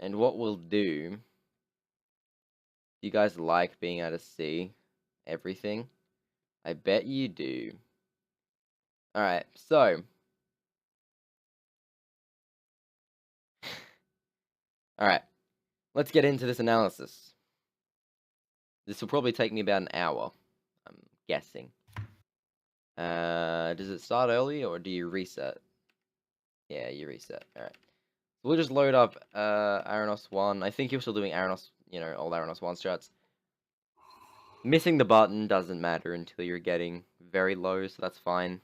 And what we'll do, you guys like being able to see everything? I bet you do. Alright, so. Alright, let's get into this analysis. This will probably take me about an hour, I'm guessing. Does it start early or do you reset? Yeah, you reset. Alright. So we'll just load up Aranos 1. I think you're still doing Aranos, old Aranos 1 strats. Missing the button doesn't matter until you're getting very low, so that's fine.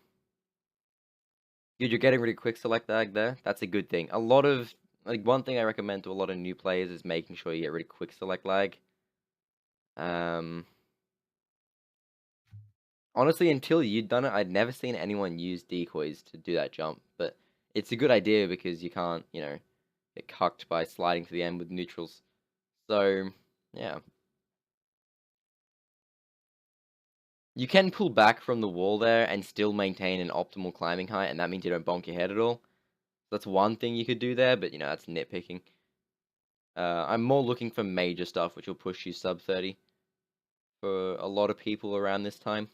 Dude, you're getting really quick select lag there. That's a good thing. One thing I recommend to a lot of new players is making sure you get really quick select lag. Honestly, until you'd done it, I'd never seen anyone use decoys to do that jump, but it's a good idea because you can't, get cucked by sliding to the end with neutrals. So, yeah. You can pull back from the wall there and still maintain an optimal climbing height, and that means you don't bonk your head at all. That's one thing you could do there, but, that's nitpicking. I'm more looking for major stuff, which will push you sub 30 for a lot of people around this time.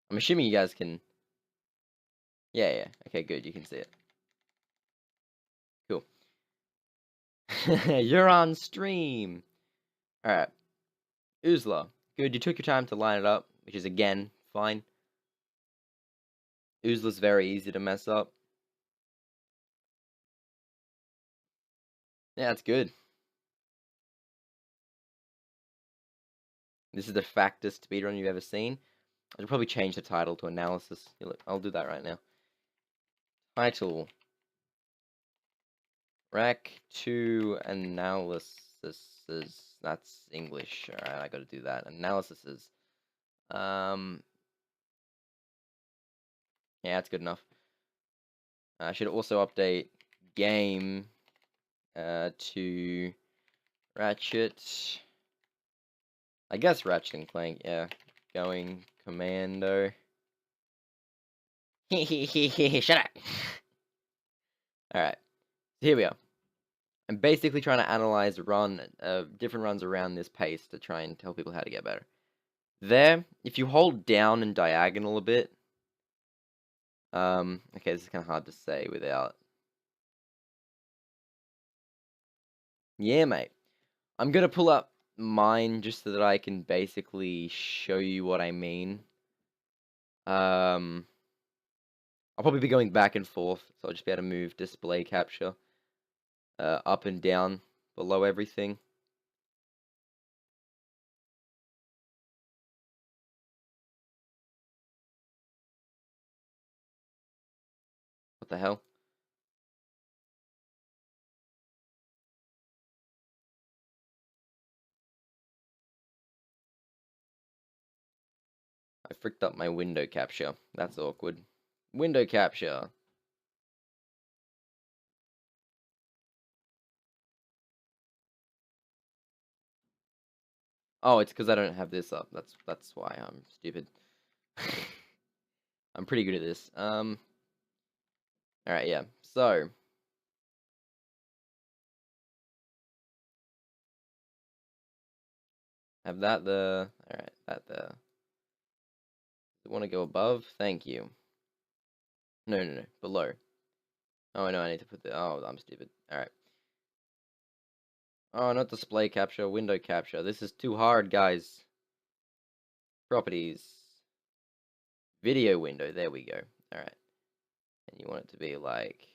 I'm assuming you guys can... Yeah. Okay, good. You can see it. Cool. You're on stream! Alright. Oozla. Good, you took your time to line it up, which is, again, fine. Oozla's very easy to mess up. Yeah, that's good. This is the fastest speedrun you've ever seen. I should probably change the title to analysis. I'll do that right now. Title. Rack 2 analysis. That's English. Alright, I gotta do that. Analysis. Yeah, that's good enough. I should also update game to Ratchet. I guess Ratchet and Clank, yeah. Going commando. Shut up! Alright, here we are. I'm basically trying to analyze different runs around this pace to try and tell people how to get better. There, if you hold down and diagonal a bit, okay, this is kind of hard to say without... Yeah, mate. I'm gonna pull up mine just so that I can basically show you what I mean. I'll probably be going back and forth, so I'll just be able to move display capture up and down below everything. What the hell? I fricked up my window capture. That's awkward. Window capture. Oh, it's because I don't have this up. That's why I'm stupid. I'm pretty good at this. Alright, yeah. So have that there. Alright, that there. You want to go above? Thank you. No. Below. Oh, I know I need to put the... Oh, I'm stupid. Alright. Oh, not display capture, window capture. This is too hard, guys. Properties. Video window. There we go. Alright. And you want it to be like...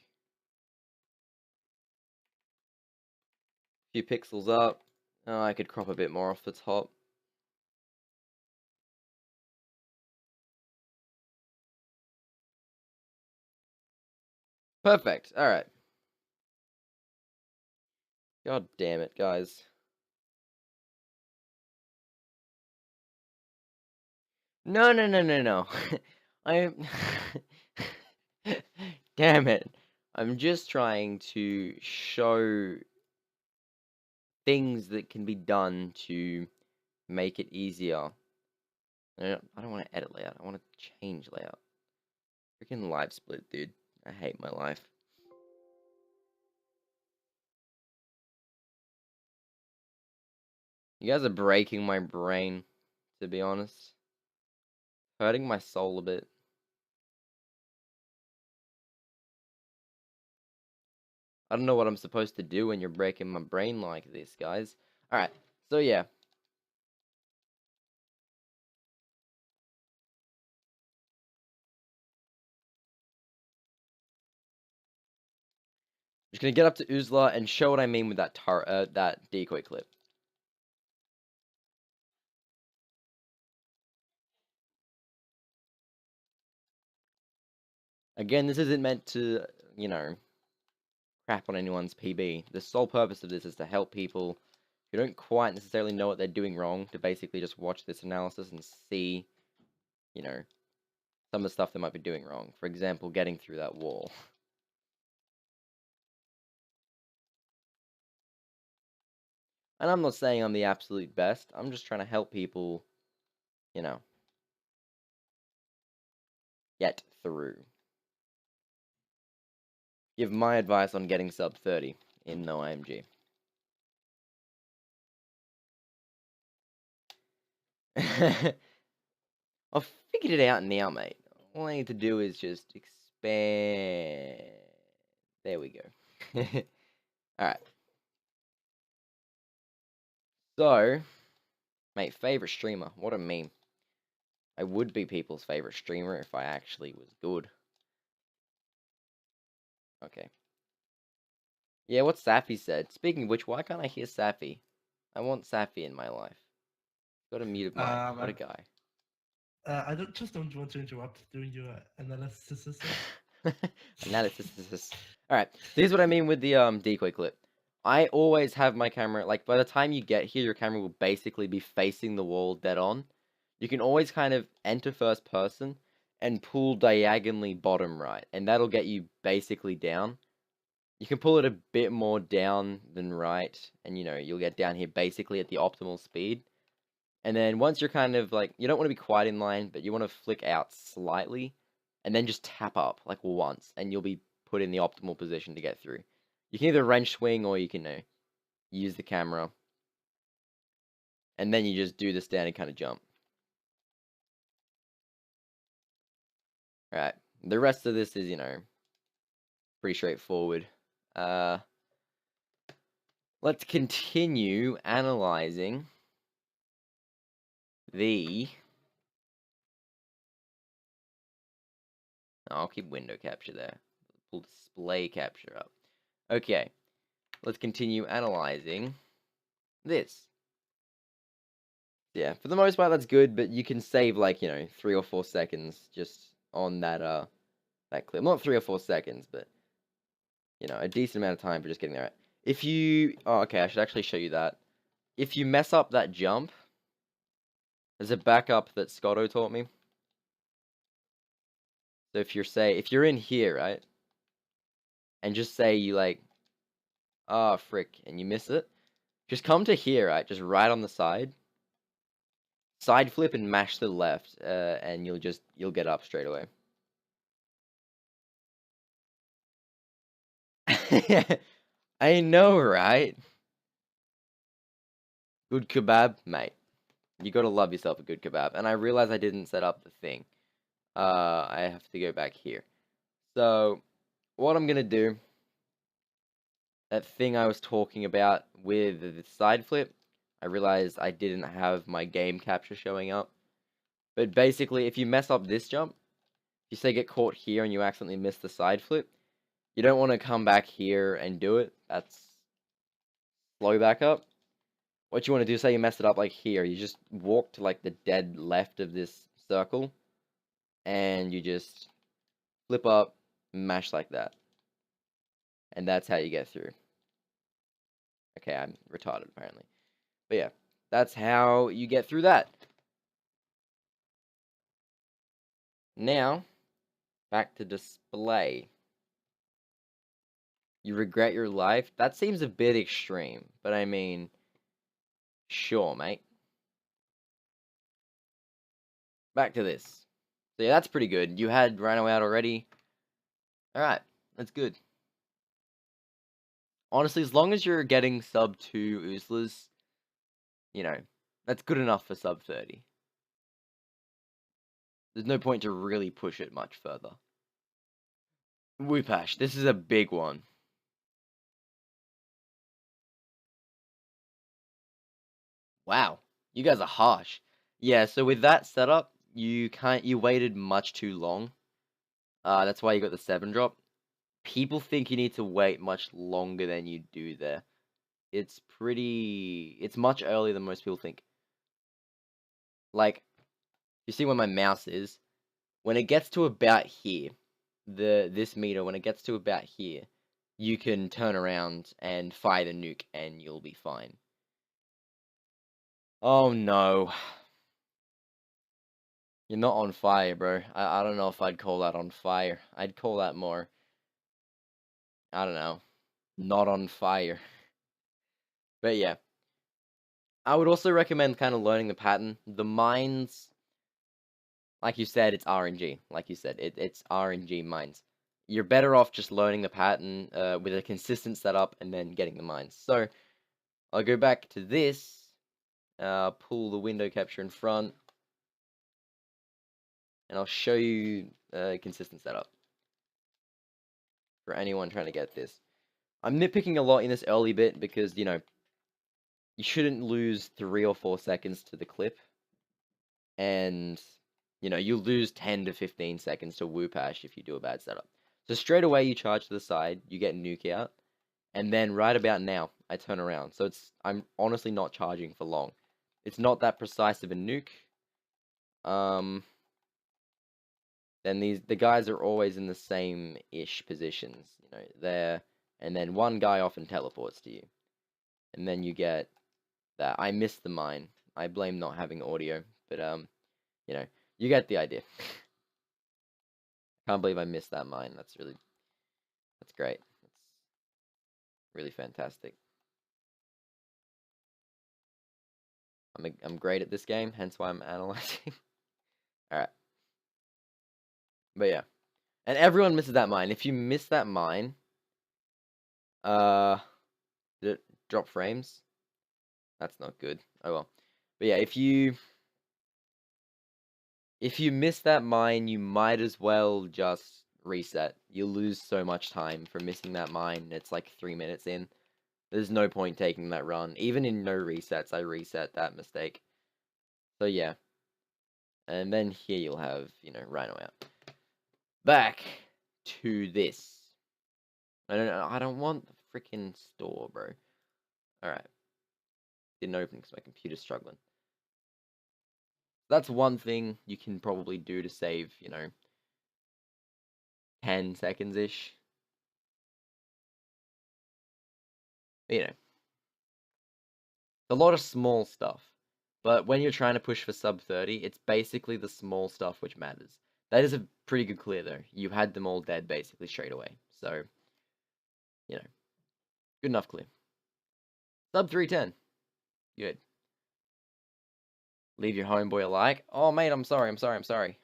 a few pixels up. Oh, I could crop a bit more off the top. Perfect. Alright. God damn it, guys. No. I'm... Damn it. I'm just trying to show things that can be done to make it easier. I don't want to edit layout. I want to change layout. Freaking live split, dude. I hate my life. You guys are breaking my brain, to be honest. Hurting my soul a bit. I don't know what I'm supposed to do when you're breaking my brain like this, guys. Alright, so yeah. Just gonna get up to Uzla and show what I mean with that decoy clip. Again, this isn't meant to, you know, crap on anyone's PB. The sole purpose of this is to help people who don't quite necessarily know what they're doing wrong to basically just watch this analysis and see, you know, some of the stuff they might be doing wrong. For example, getting through that wall. And I'm not saying I'm the absolute best. I'm just trying to help people, you know, get through. Give my advice on getting sub 30 in no IMG. I've figured it out now, mate. All I need to do is just expand. There we go. Alright. So, mate, favorite streamer. What a meme. I would be people's favorite streamer if I actually was good. Okay. Yeah, what Safi said. Speaking of which, why can't I hear Safi? I want Safi in my life. Got a muted mic. What a guy. I don't want to interrupt during your analysis. Analysis. Alright, this is what I mean with the decoy clip. I always have my camera, like, by the time you get here, your camera will basically be facing the wall dead on. You can always kind of enter first person and pull diagonally bottom right, and that'll get you basically down. You can pull it a bit more down than right, and, you know, you'll get down here basically at the optimal speed. And then once you're kind of, like, you don't want to be quite in line, but you want to flick out slightly, and then just tap up, like, once, and you'll be put in the optimal position to get through. You can either wrench swing, or you can, use the camera, and then you just do the standard kind of jump. Alright, the rest of this is, pretty straightforward. Let's continue analyzing the... I'll keep window capture there. Pull display capture up. Okay, let's continue analyzing this. Yeah, for the most part that's good, but you can save like, 3 or 4 seconds just on that clip. Not 3 or 4 seconds, but a decent amount of time for just getting there. Right. If you okay, I should actually show you that. If you mess up that jump, there's a backup that Scotto taught me. So if you're in here, right? And just say you like, frick, and you miss it, just come to here, right? Just right on the side. Side flip and mash to the left, and you'll get up straight away. I know, right? Good kebab, mate. You gotta love yourself a good kebab. And I realize I didn't set up the thing. I have to go back here. So, what I'm gonna do, that thing I was talking about with the side flip, I realized I didn't have my game capture showing up. But basically, if you mess up this jump, if you say get caught here and you accidentally miss the side flip, you don't want to come back here and do it. That's slow back up. What you want to do, say you mess it up like here, you just walk to like the dead left of this circle, and you just flip up, mash like that. And that's how you get through. Okay, I'm retarded apparently. But yeah, that's how you get through that. Now, back to display. You regret your life? That seems a bit extreme, but I mean, sure, mate. Back to this. So yeah, that's pretty good. You had Rhino out already. Alright, that's good. Honestly, as long as you're getting sub 2 Oozlers, you know, that's good enough for sub 30. There's no point to really push it much further. Whoopash, this is a big one. Wow, you guys are harsh. Yeah, so with that setup, you waited much too long. That's why you got the 7 drop. People think you need to wait much longer than you do there. It's much earlier than most people think. Like, you see where my mouse is? When it gets to about here, this meter, when it gets to about here, you can turn around and fire the nuke and you'll be fine. Oh no. You're not on fire, bro. I don't know if I'd call that on fire. I'd call that more, I don't know, not on fire. But yeah. I would also recommend kind of learning the pattern. The mines, like you said, it's RNG. Like you said, it's RNG mines. You're better off just learning the pattern with a consistent setup and then getting the mines. So, I'll go back to this, pull the window capture in front, and I'll show you a consistent setup for anyone trying to get this. I'm nitpicking a lot in this early bit because, you know, you shouldn't lose 3 or 4 seconds to the clip. And, you know, you lose 10 to 15 seconds to Whoopash if you do a bad setup. So straight away you charge to the side, you get nuke out, and then right about now, I turn around. So I'm honestly not charging for long. It's not that precise of a nuke. Then the guys are always in the same-ish positions, you know, there, and then one guy often teleports to you. And then you get that. I missed the mine. I blame not having audio, but you know, you get the idea. Can't believe I missed that mine. That's great. That's really fantastic. I'm great at this game, hence why I'm analyzing. Alright. But yeah. And everyone misses that mine. If you miss that mine, did it drop frames? That's not good. Oh well. But yeah, if you miss that mine, you might as well just reset. You'll lose so much time for missing that mine. It's like 3 minutes in. There's no point taking that run. Even in no resets, I reset that mistake. So yeah. And then here you'll have, you know, Rhino out. Back to this. I don't want the freaking store, bro. Alright. Didn't open because my computer's struggling. That's one thing you can probably do to save, you know, 10 seconds-ish. You know. A lot of small stuff. But when you're trying to push for sub 30, it's basically the small stuff which matters. That is a pretty good clear, though. You had them all dead, basically, straight away. So, you know. Good enough clear. Sub 310. Good. Leave your homeboy a like. Oh, mate, I'm sorry.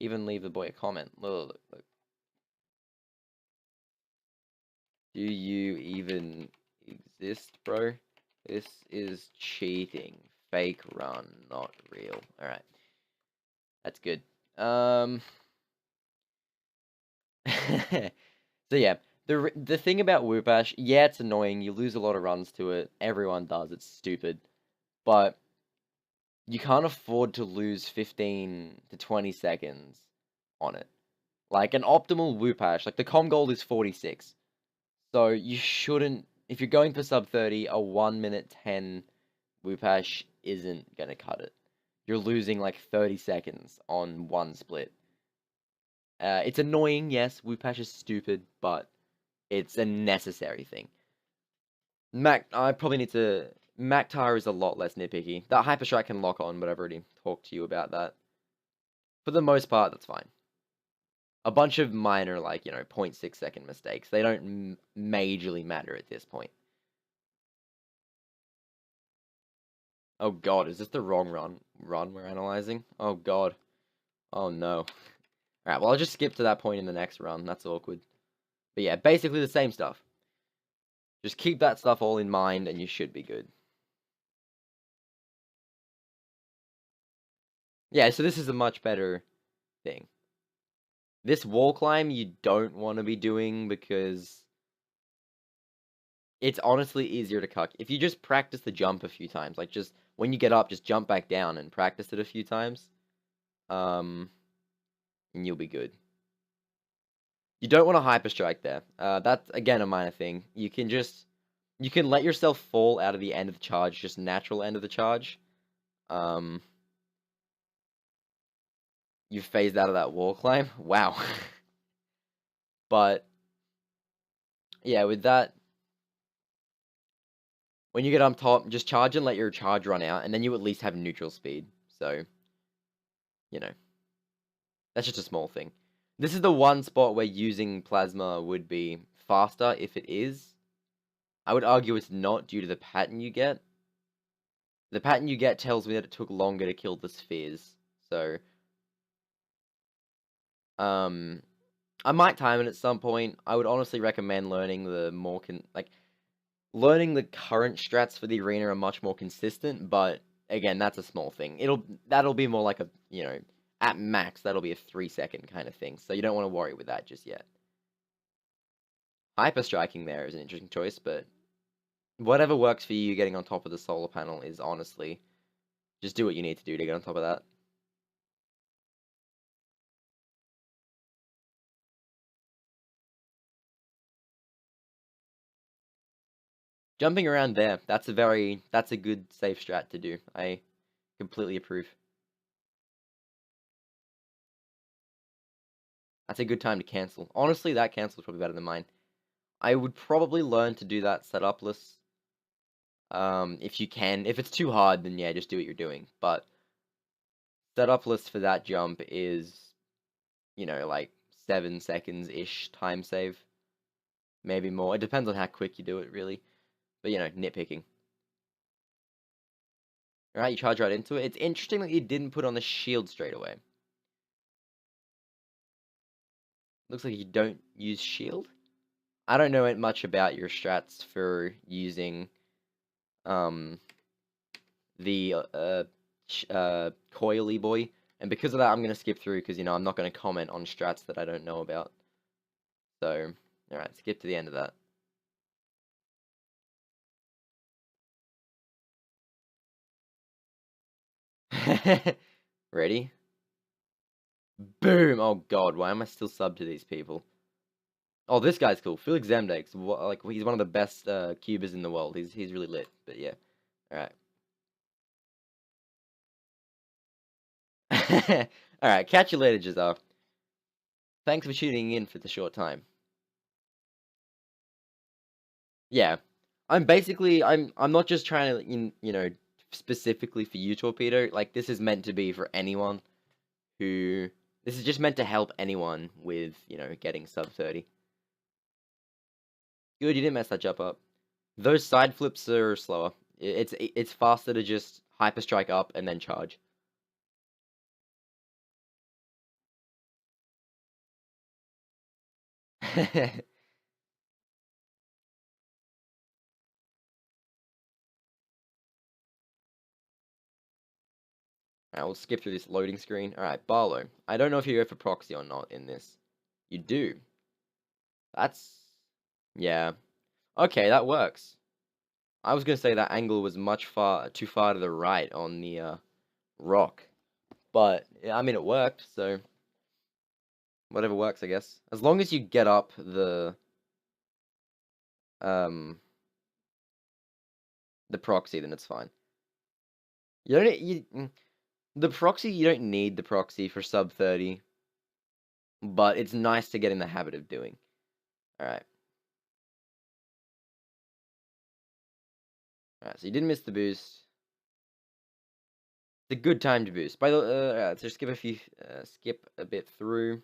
Even leave the boy a comment. Look. Do you even exist, bro? This is cheating. Fake run, not real. Alright. That's good. So yeah, the thing about Whoopash, yeah, it's annoying. You lose a lot of runs to it. Everyone does. It's stupid. But you can't afford to lose 15 to 20 seconds on it. Like an optimal Whoopash, like the com goal is 46. So you shouldn't, if you're going for sub 30, a 1 minute 10 Whoopash isn't gonna cut it. You're losing like 30 seconds on one split. It's annoying, yes, Whoopash is stupid, but it's a necessary thing. I probably need to... Mactar is a lot less nitpicky. That Hyperstrike can lock on, but I've already talked to you about that. For the most part, that's fine. A bunch of minor, like, you know, 0.6 second mistakes. They don't majorly matter at this point. Oh god, is this the wrong run we're analyzing? Oh god. Oh no. Alright, well, I'll just skip to that point in the next run. That's awkward. But yeah, basically the same stuff. Just keep that stuff all in mind and you should be good. Yeah, so this is a much better thing. This wall climb you don't want to be doing because it's honestly easier to cuck. If you just practice the jump a few times, like just when you get up, just jump back down and practice it a few times, and you'll be good. You don't want to hyper strike there. That's again a minor thing. You can let yourself fall out of the end of the charge, just natural end of the charge. You phased out of that wall climb. Wow. But yeah, with that, when you get on top, just charge and let your charge run out, and then you at least have neutral speed. So, you know, that's just a small thing. This is the one spot where using plasma would be faster if it is. I would argue it's not due to the pattern you get. The pattern you get tells me that it took longer to kill the spheres. So, I might time it at some point. I would honestly recommend learning the more learning the current strats for the arena are much more consistent, but again, that's a small thing. That'll be more like a, at max that'll be a 3-second kind of thing. So you don't want to worry with that just yet. Hyper striking there is an interesting choice, but whatever works for you getting on top of the solar panel is honestly just do what you need to do to get on top of that. Jumping around there, that's a good safe strat to do. I completely approve. That's a good time to cancel. Honestly, that cancel is probably better than mine. I would probably learn to do that setupless. If you can. If it's too hard, then yeah, just do what you're doing. But setupless for that jump is, like 7 seconds-ish time save. Maybe more. It depends on how quick you do it, really. But, nitpicking. Alright, you charge right into it. It's interesting that you didn't put on the shield straight away. Looks like you don't use shield. I don't know much about your strats for using the coily boy, and because of that I'm going to skip through because I'm not going to comment on strats that I don't know about. So alright, skip to the end of that. Ready? Boom! Oh god, why am I still subbed to these people? Oh, this guy's cool. Felix Zemdex. Like, he's one of the best cubers in the world. He's really lit. But yeah. Alright. Alright, catch you later, Jazar. Thanks for tuning in for the short time. Yeah. I'm not just trying to, specifically for you, Torpedo. Like, this is meant to be for anyone who... This is just meant to help anyone with, getting sub 30. Good, you didn't mess that jump up. Those side flips are slower. It's faster to just hyper strike up and then charge. Alright, we'll skip through this loading screen. Alright, Barlow. I don't know if you go for proxy or not in this. You do. That's... Yeah. Okay, that works. I was gonna say that angle was too far to the right on the rock. But, yeah, I mean, it worked, so... Whatever works, I guess. As long as you get up the proxy, then it's fine. The proxy, you don't need the proxy for sub 30. But it's nice to get in the habit of doing. Alright. Alright, so you didn't miss the boost. It's a good time to boost. By the let's just skip a bit through.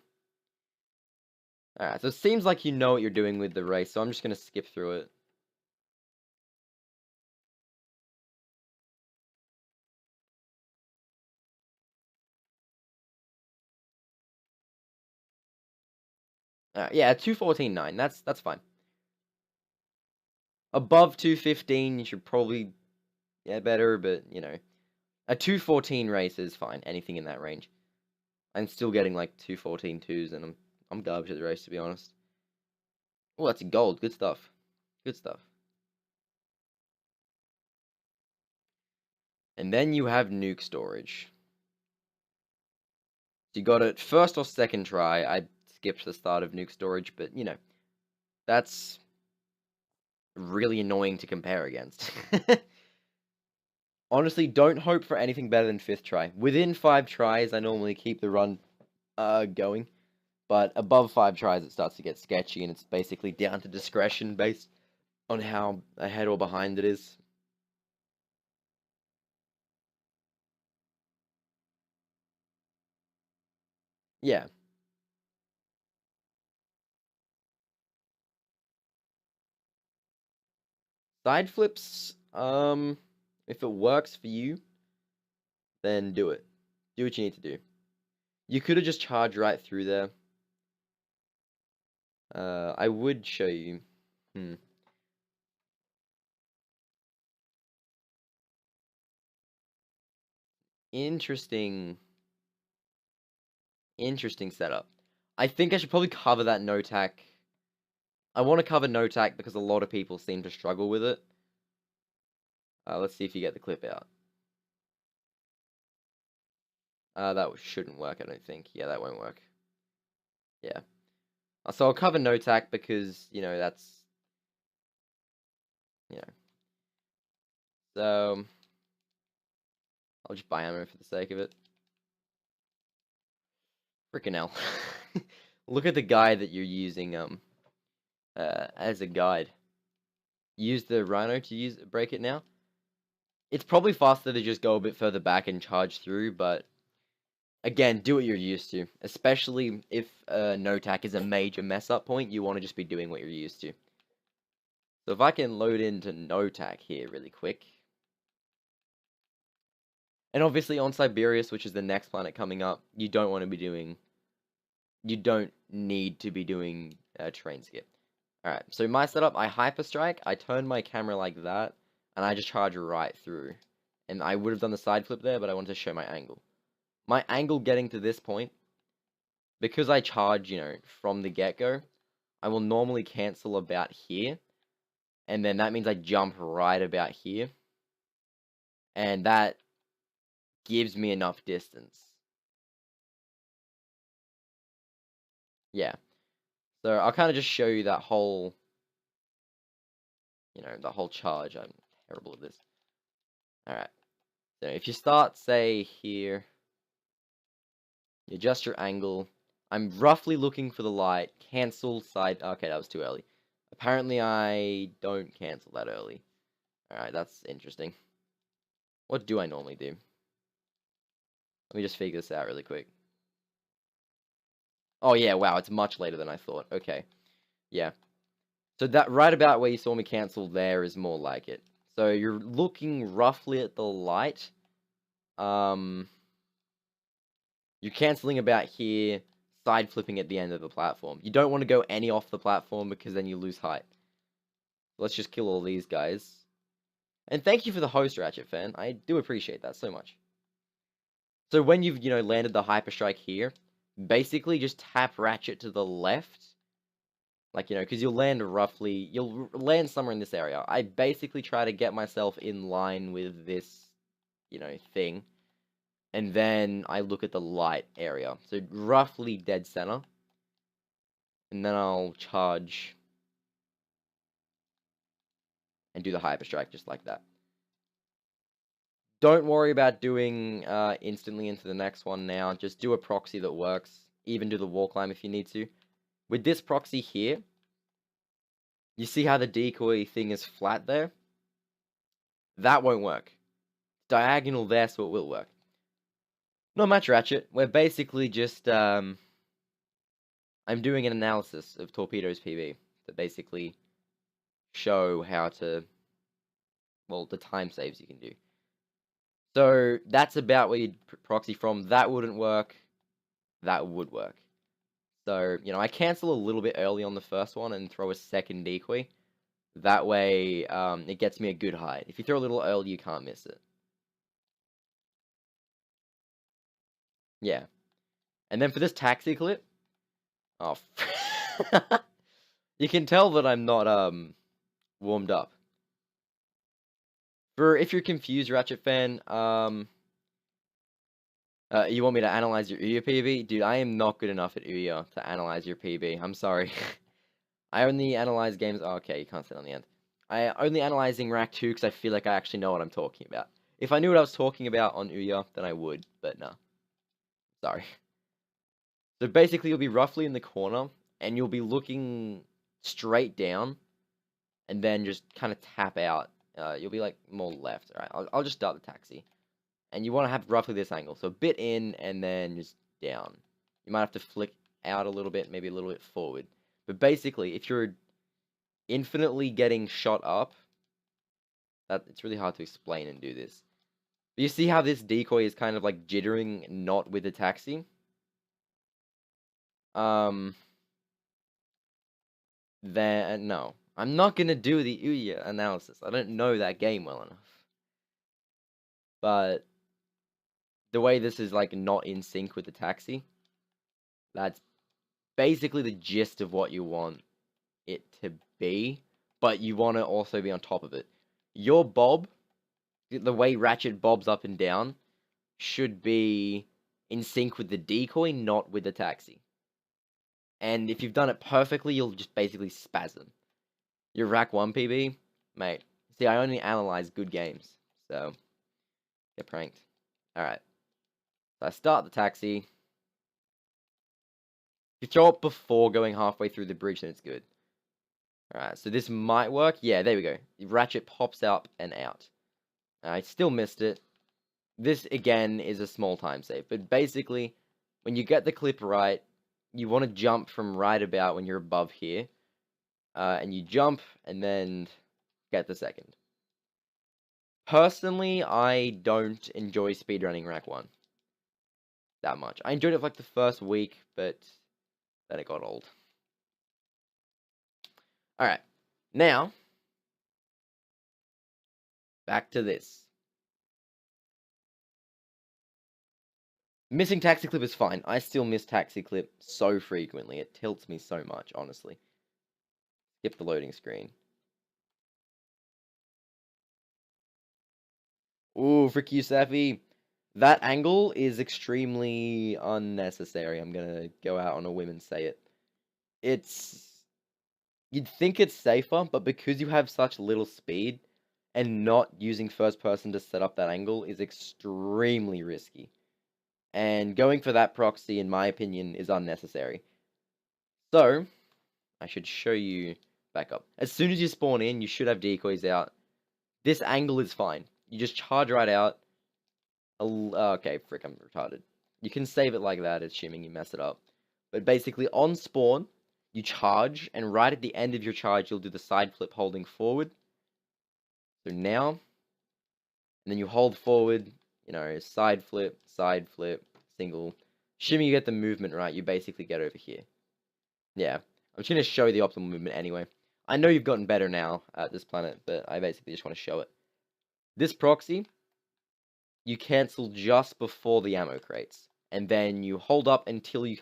Alright, so it seems like you know what you're doing with the race, so I'm just gonna skip through it. Yeah, 214.9. That's fine. Above 215, you should probably get better, but you know, a 214 race is fine. Anything in that range. I'm still getting like 214.2s, and I'm garbage at the race, to be honest. Oh, that's gold. Good stuff. Good stuff. And then you have nuke storage. You got it first or second try. I skipped the start of nuke storage, but you know, that's really annoying to compare against. Honestly, don't hope for anything better than fifth try. Within 5 tries, I normally keep the run going. But above 5 tries, it starts to get sketchy, and it's basically down to discretion based on how ahead or behind it is. Yeah. Side flips, if it works for you, then do it. Do what you need to do. You could have just charged right through there. I would show you. Interesting. Interesting setup. I think I should probably cover that no tack. I want to cover no tack because a lot of people seem to struggle with it. Let's see if you get the clip out. That shouldn't work, I don't think. Yeah, that won't work. Yeah. So I'll cover no tack because, you know, that's, you know. So, I'll just buy ammo for the sake of it. Frickin' hell. Look at the guide that you're using, as a guide. Use the Rhino to break it now. It's probably faster to just go a bit further back and charge through, but again, do what you're used to. Especially if no tack is a major mess up point, you want to just be doing what you're used to. So if I can load into no tack here really quick. And obviously on Siberius, which is the next planet coming up, you don't want to be doing... You don't need to be doing terrain skip. Alright, so my setup, I hyperstrike, I turn my camera like that, and I just charge right through. And I would have done the side flip there, but I wanted to show my angle. My angle getting to this point, because I charge, you know, from the get-go, I will normally cancel about here, and then that means I jump right about here, and that gives me enough distance. Yeah. So I'll kind of just show you that whole, you know, the whole charge. I'm terrible at this. Alright. So if you start, say, here, you adjust your angle. I'm roughly looking for the light. Cancel side. Okay, that was too early. Apparently, I don't cancel that early. Alright, that's interesting. What do I normally do? Let me just figure this out really quick. Oh, yeah, wow, it's much later than I thought. Okay. Yeah. So that right about where you saw me cancel there is more like it. So you're looking roughly at the light. You're canceling about here, side flipping at the end of the platform. You don't want to go any off the platform because then you lose height. Let's just kill all these guys. And thank you for the host, Ratchet fan. I do appreciate that so much. So when you've, you know, landed the hyperstrike here, basically just tap Ratchet to the left. Like, you know, because you'll land somewhere in this area. I basically try to get myself in line with this, you know, thing. And then I look at the light area. So roughly dead center. And then I'll charge and do the hyperstrike just like that. Don't worry about doing instantly into the next one now. Just do a proxy that works. Even do the wall climb if you need to. With this proxy here, you see how the decoy thing is flat there? That won't work. Diagonal there, so it will work. Not much, Ratchet. We're basically just, I'm doing an analysis of Torpedo's PB to basically show how to, well, the time saves you can do. So, that's about where you'd proxy from. That wouldn't work. That would work. So, I cancel a little bit early on the first one and throw a second decoy. That way, it gets me a good height. If you throw a little early, you can't miss it. Yeah. And then for this taxi clip, oh, you can tell that I'm not warmed up. For if you're confused, Ratchet fan, you want me to analyze your Ouya PB? Dude, I am not good enough at Ouya to analyze your PB. I'm sorry. I only analyze games. Oh, okay, you can't sit on the end. I only analyzing Rack 2 because I feel like I actually know what I'm talking about. If I knew what I was talking about on Ouya, then I would, but no. Sorry. So basically, you'll be roughly in the corner, and you'll be looking straight down, and then just kind of tap out. You'll be like more left. All right, I'll just start the taxi. And you want to have roughly this angle. So a bit in, and then just down. You might have to flick out a little bit, maybe a little bit forward. But basically, if you're infinitely getting shot up, it's really hard to explain and do this. But you see how this decoy is kind of like jittering, not with the taxi? Then, no. I'm not going to do the Ouya analysis. I don't know that game well enough. But the way this is like not in sync with the taxi, that's basically the gist of what you want it to be, but you want to also be on top of it. Your bob, the way Ratchet bobs up and down, should be in sync with the decoy, not with the taxi. And if you've done it perfectly, you'll just basically spasm. Your Rack 1 PB, mate. See, I only analyze good games, so get pranked. Alright. So I start the taxi. If you throw it before going halfway through the bridge, then it's good. Alright, so this might work. Yeah, there we go. Ratchet pops up and out. I still missed it. This, again, is a small time save. But basically, when you get the clip right, you want to jump from right about when you're above here. And you jump, and then get the second. Personally, I don't enjoy speedrunning Rack 1 that much. I enjoyed it for like the first week, but then it got old. Alright, now, back to this. Missing Taxi Clip is fine. I still miss Taxi Clip so frequently. It tilts me so much, honestly. Skip the loading screen. Ooh, frick you, Safi. That angle is extremely unnecessary. I'm gonna go out on a whim and say it. You'd think it's safer, but because you have such little speed, and not using first person to set up that angle is extremely risky. And going for that proxy, in my opinion, is unnecessary. So, I should show you back up. As soon as you spawn in, you should have decoys out. This angle is fine. You just charge right out. Okay, frick, I'm retarded. You can save it like that, assuming you mess it up. But basically, on spawn, you charge, and right at the end of your charge, you'll do the side flip holding forward. So now, and then you hold forward, side flip, single. Assuming you get the movement right, you basically get over here. Yeah, I'm just going to show you the optimal movement anyway. I know you've gotten better now at this planet, but I basically just want to show it. This proxy, you cancel just before the ammo crates. And then you hold up until you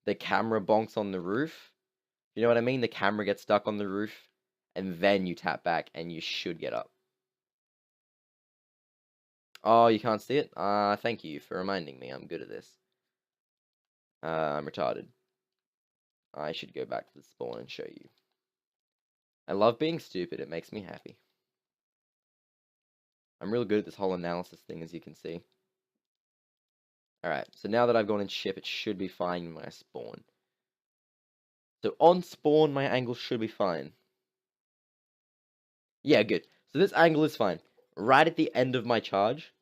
the camera bonks on the roof. You know what I mean? The camera gets stuck on the roof. And then you tap back and you should get up. Oh, you can't see it? Thank you for reminding me. I'm good at this. I'm retarded. I should go back to the spawn and show you. I love being stupid. It makes me happy. I'm real good at this whole analysis thing, as you can see. Alright, so now that I've gone in ship, it should be fine when I spawn. So on spawn, my angle should be fine. Yeah, good. So this angle is fine. Right at the end of my charge,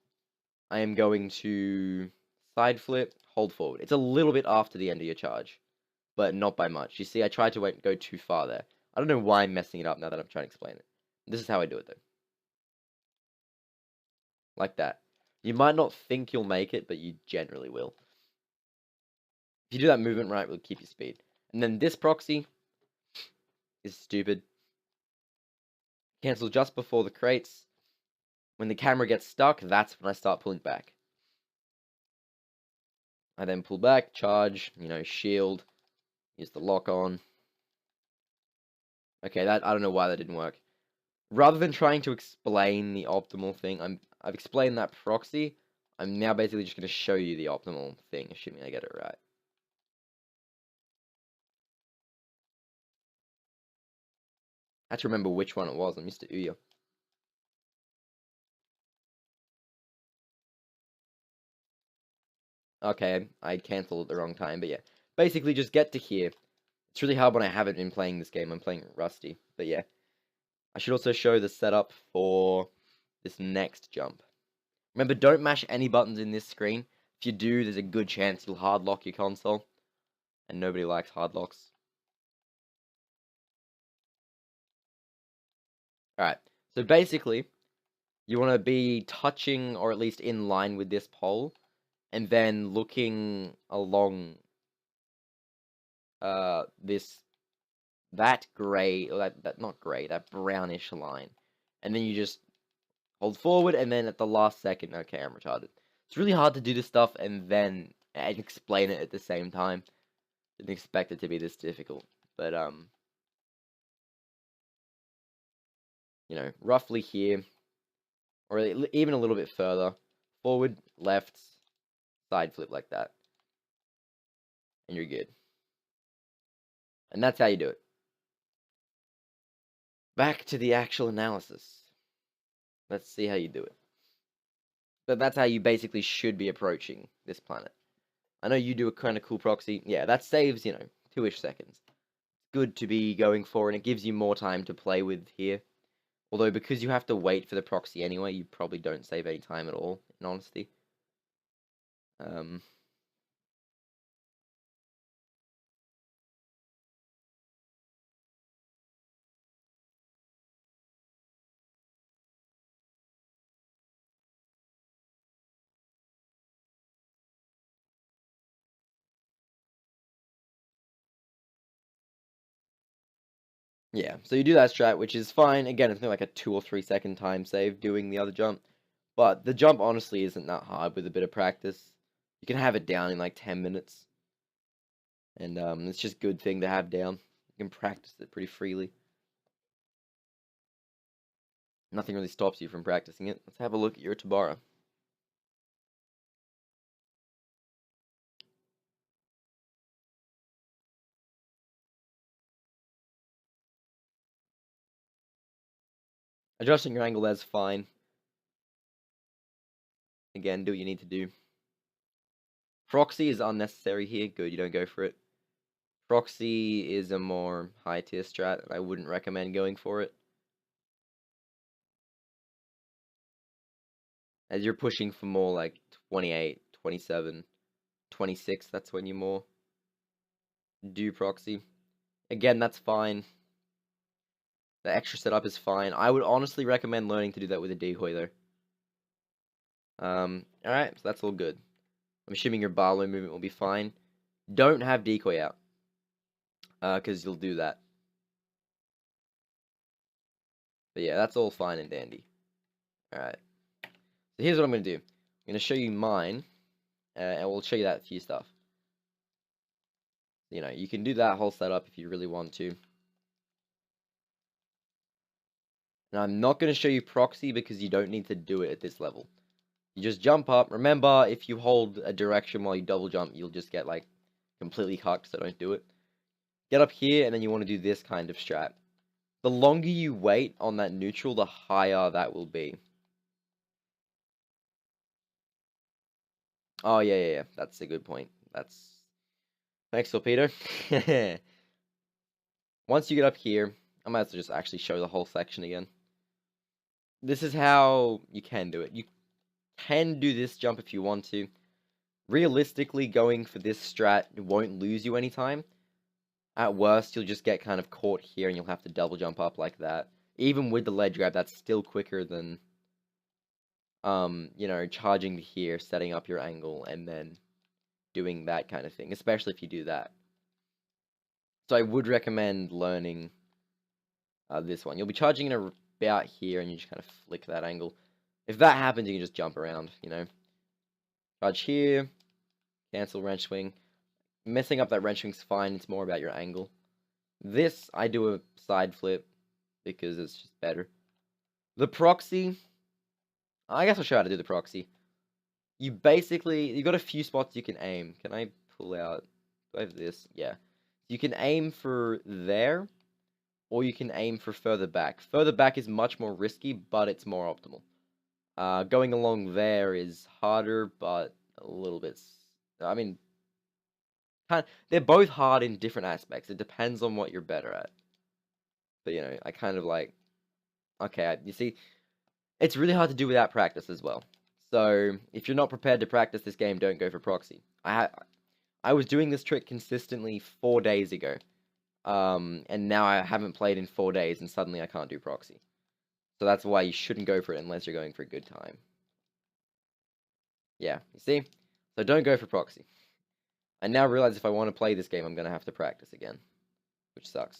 I am going to side flip, hold forward. It's a little bit after the end of your charge, but not by much. You see, I tried to go too far there. I don't know why I'm messing it up now that I'm trying to explain it. This is how I do it, though. Like that. You might not think you'll make it, but you generally will. If you do that movement right, it'll keep your speed. And then this proxy is stupid. Cancel just before the crates. When the camera gets stuck, that's when I start pulling back. I then pull back, charge, shield, use the lock on. Okay, I don't know why that didn't work. Rather than trying to explain the optimal thing, I've explained that proxy. I'm now basically just going to show you the optimal thing, assuming I get it right. I have to remember which one it was. I'm used to Ouya. Okay, I cancelled at the wrong time, but yeah. Basically, just get to here. It's really hard when I haven't been playing this game. I'm playing Rusty, but yeah. I should also show the setup for this next jump. Remember, don't mash any buttons in this screen. If you do, there's a good chance you'll hard lock your console. And nobody likes hard locks. Alright, so basically, you want to be touching or at least in line with this pole. And then looking along that gray, or not gray, that brownish line. And then you just hold forward, and then at the last second, okay, I'm retarded. It's really hard to do this stuff and then explain it at the same time. Didn't expect it to be this difficult, but roughly here, or even a little bit further, forward, left, side flip like that, and you're good. And that's how you do it. Back to the actual analysis. Let's see how you do it. But that's how you basically should be approaching this planet. I know you do a kind of cool proxy. Yeah, that saves, 2-ish seconds. Good to be going for, and it gives you more time to play with here. Although, because you have to wait for the proxy anyway, you probably don't save any time at all, in honesty. Yeah, so you do that strat, which is fine. Again, it's not like a 2 or 3 second time save doing the other jump. But the jump honestly isn't that hard with a bit of practice. You can have it down in like 10 minutes. And it's just a good thing to have down. You can practice it pretty freely. Nothing really stops you from practicing it. Let's have a look at your Tabara. Adjusting your angle, that's fine. Again, do what you need to do. Proxy is unnecessary here. Good, you don't go for it. Proxy is a more high tier strat, and I wouldn't recommend going for it. As you're pushing for more like 28, 27, 26, that's when you more do proxy. Again, that's fine. The extra setup is fine. I would honestly recommend learning to do that with a decoy though. Alright, so that's all good. I'm assuming your Barlow movement will be fine. Don't have decoy out. Because you'll do that. But yeah, that's all fine and dandy. Alright. So here's what I'm going to do. I'm going to show you mine. And we'll show you that few stuff. You can do that whole setup if you really want to. And I'm not going to show you proxy because you don't need to do it at this level. You just jump up. Remember, if you hold a direction while you double jump, you'll just get, like, completely cucked, so don't do it. Get up here, and then you want to do this kind of strat. The longer you wait on that neutral, the higher that will be. Oh, yeah. That's a good point. Thanks, Torpedo. Once you get up here, I might as well just actually show the whole section again. This is how you can do it. You can do this jump if you want to. Realistically, going for this strat won't lose you any time. At worst, you'll just get kind of caught here and you'll have to double jump up like that. Even with the ledge grab, that's still quicker than, charging here, setting up your angle, and then doing that kind of thing, especially if you do that. So I would recommend learning this one. You'll be charging in about here, and you just kind of flick that angle. If that happens, you can just jump around, you know. Charge here, cancel wrench swing. Messing up that wrench swing's fine, it's more about your angle. This, I do a side flip, because it's just better. The proxy, I guess I'll show you how to do the proxy. You got a few spots you can aim. Can I pull out, do I have this? Yeah. You can aim for there, or you can aim for further back. Further back is much more risky, but it's more optimal. Going along there is harder, but a little bit, I mean, they're both hard in different aspects. It depends on what you're better at. But, you know, I kind of like, okay, you see, it's really hard to do without practice as well. So, if you're not prepared to practice this game, don't go for proxy. I was doing this trick consistently 4 days ago. And now I haven't played in 4 days, and suddenly I can't do proxy. So that's why you shouldn't go for it unless you're going for a good time. Yeah, you see? So don't go for proxy. I now realize if I want to play this game, I'm going to have to practice again. Which sucks.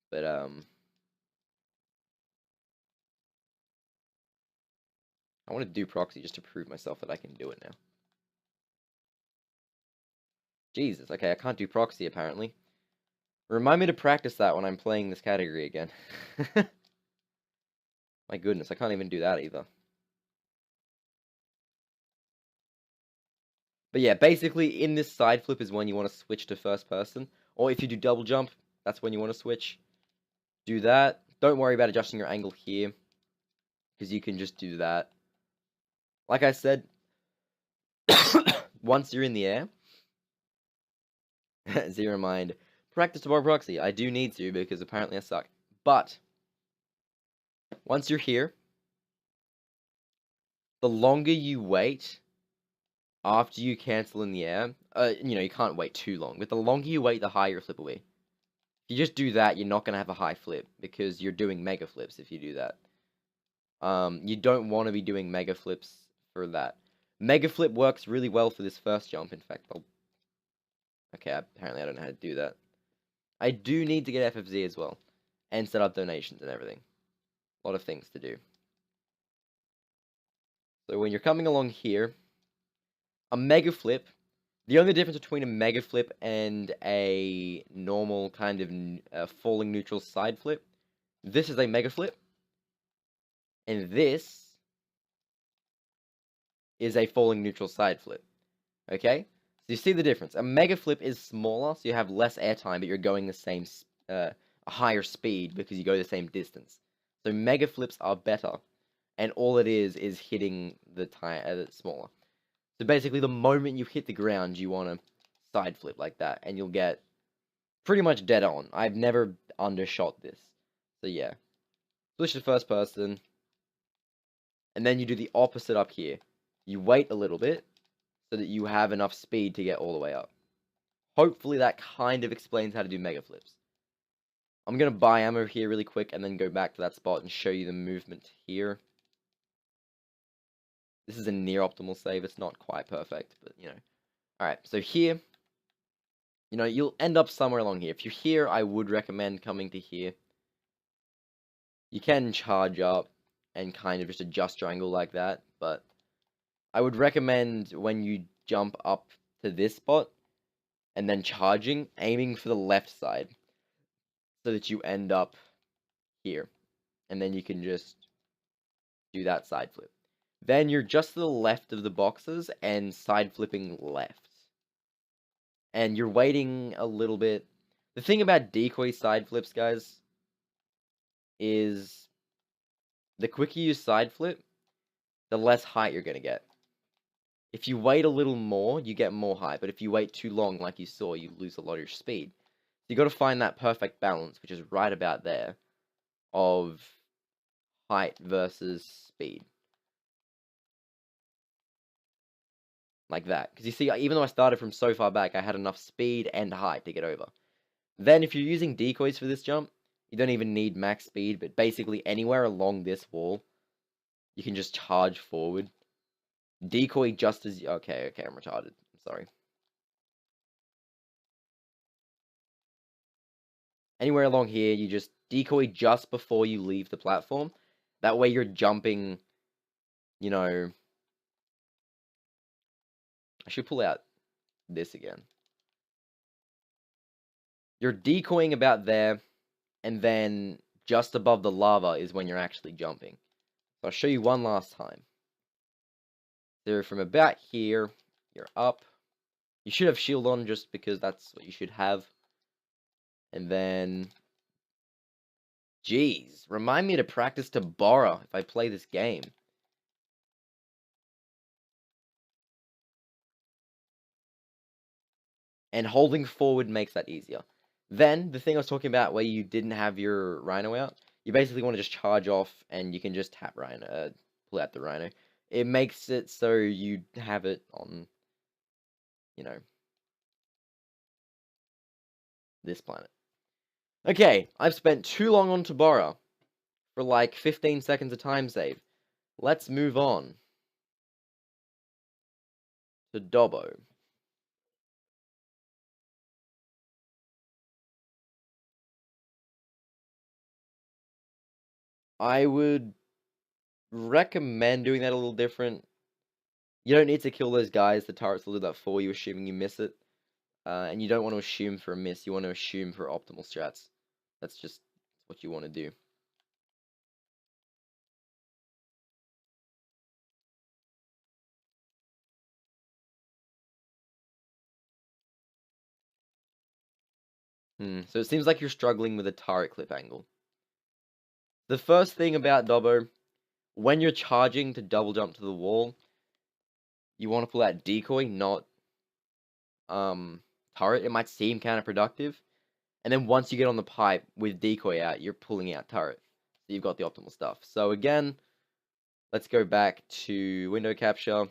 But, I want to do proxy just to prove myself that I can do it now. Jesus, okay, I can't do proxy apparently. Remind me to practice that when I'm playing this category again. My goodness, I can't even do that either. But yeah, basically, in this side flip is when you want to switch to first person. Or if you do double jump, that's when you want to switch. Do that. Don't worry about adjusting your angle here, because you can just do that. Like I said, once you're in the air, zero mind, practice tomorrow proxy. I do need to, because apparently I suck. But, once you're here, the longer you wait after you cancel in the air, you know, you can't wait too long, but the longer you wait, the higher your flip will be. If you just do that, you're not going to have a high flip, because you're doing mega flips if you do that. You don't want to be doing mega flips for that. Mega flip works really well for this first jump, in fact. Okay, apparently I don't know how to do that. I do need to get FFZ as well, and set up donations and everything. A lot of things to do. So when you're coming along here, a mega flip, the only difference between a mega flip and a normal kind of falling neutral side flip, this is a mega flip, and this is a falling neutral side flip. Okay? So you see the difference. A mega flip is smaller, so you have less airtime, but you're going the same, a higher speed because you go the same distance. So mega flips are better, and all it is hitting the time smaller. So basically, the moment you hit the ground, you want to side flip like that, and you'll get pretty much dead on. I've never undershot this. So yeah. Switch to first person, and then you do the opposite up here. You wait a little bit, so that you have enough speed to get all the way up. Hopefully that kind of explains how to do mega flips. I'm going to buy ammo here really quick and then go back to that spot and show you the movement here. This is a near optimal save. It's not quite perfect, but you know. Alright, so here, you know, you'll end up somewhere along here. If you're here, I would recommend coming to here. You can charge up and kind of just adjust your angle like that, but I would recommend when you jump up to this spot and then charging, aiming for the left side so that you end up here. And then you can just do that side flip. Then you're just to the left of the boxes and side flipping left. And you're waiting a little bit. The thing about decoy side flips, guys, is the quicker you side flip, the less height you're going to get. If you wait a little more, you get more height. But if you wait too long, like you saw, you lose a lot of your speed. So you got to find that perfect balance, which is right about there, of height versus speed. Like that. Because you see, even though I started from so far back, I had enough speed and height to get over. Then if you're using decoys for this jump, you don't even need max speed, but basically anywhere along this wall, you can just charge forward. Decoy just as... Okay, I'm retarded. I'm sorry. Anywhere along here, you just decoy just before you leave the platform. That way you're jumping, you know... I should pull out this again. You're decoying about there, and then just above the lava is when you're actually jumping. So I'll show you one last time. So from about here, you're up. You should have shield on just because that's what you should have. And then... Jeez, remind me to practice to borrow if I play this game. And holding forward makes that easier. Then, the thing I was talking about where you didn't have your Rhino out, you basically want to just charge off and you can just tap Rhino, pull out the Rhino. It makes it so you have it on, you know, this planet. Okay, I've spent too long on Tabora for like 15 seconds of time save. Let's move on to Dobbo. I would recommend doing that a little different. You don't need to kill those guys. The turrets will do that for you, assuming you miss it. And you don't want to assume for a miss. You want to assume for optimal strats. That's just what you want to do. So it seems like you're struggling with a turret clip angle. The first thing about Dobbo, when you're charging to double jump to the wall, you want to pull out decoy, not turret. It might seem counterproductive. And then once you get on the pipe with decoy out, you're pulling out turret. So you've got the optimal stuff. So again, let's go back to window capture.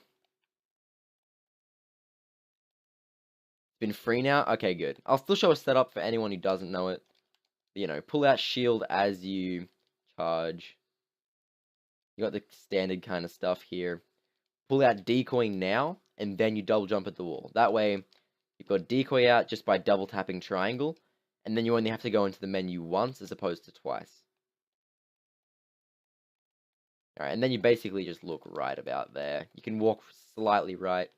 Been free now? Okay, good. I'll still show a setup for anyone who doesn't know it. You know, pull out shield as you charge. You got the standard kind of stuff here. Pull out decoy now, and then you double jump at the wall. That way, you've got decoy out just by double tapping triangle, and then you only have to go into the menu once as opposed to twice. Alright, and then you basically just look right about there. You can walk slightly right.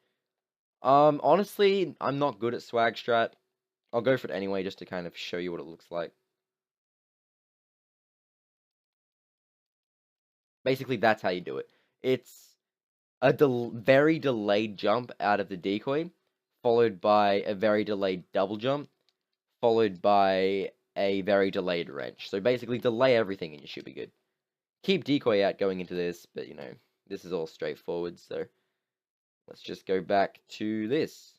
Honestly, I'm not good at swag strat. I'll go for it anyway, just to kind of show you what it looks like. Basically, that's how you do it. It's a very delayed jump out of the decoy, followed by a very delayed double jump, followed by a very delayed wrench. So basically, delay everything and you should be good. Keep decoy out going into this, but you know, this is all straightforward, so let's just go back to this.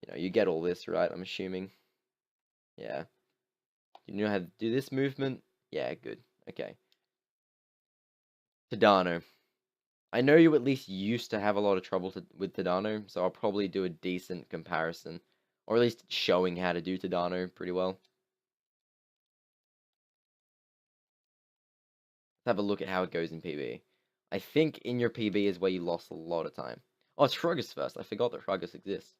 You know, you get all this, right? I'm assuming. Yeah. You know how to do this movement? Yeah, good. Okay. Tadano. I know you at least used to have a lot of trouble with Tadano, so I'll probably do a decent comparison. Or at least showing how to do Tadano pretty well. Let's have a look at how it goes in PB. I think in your PB is where you lost a lot of time. Oh, it's Hruggus first. I forgot that Hruggus exists.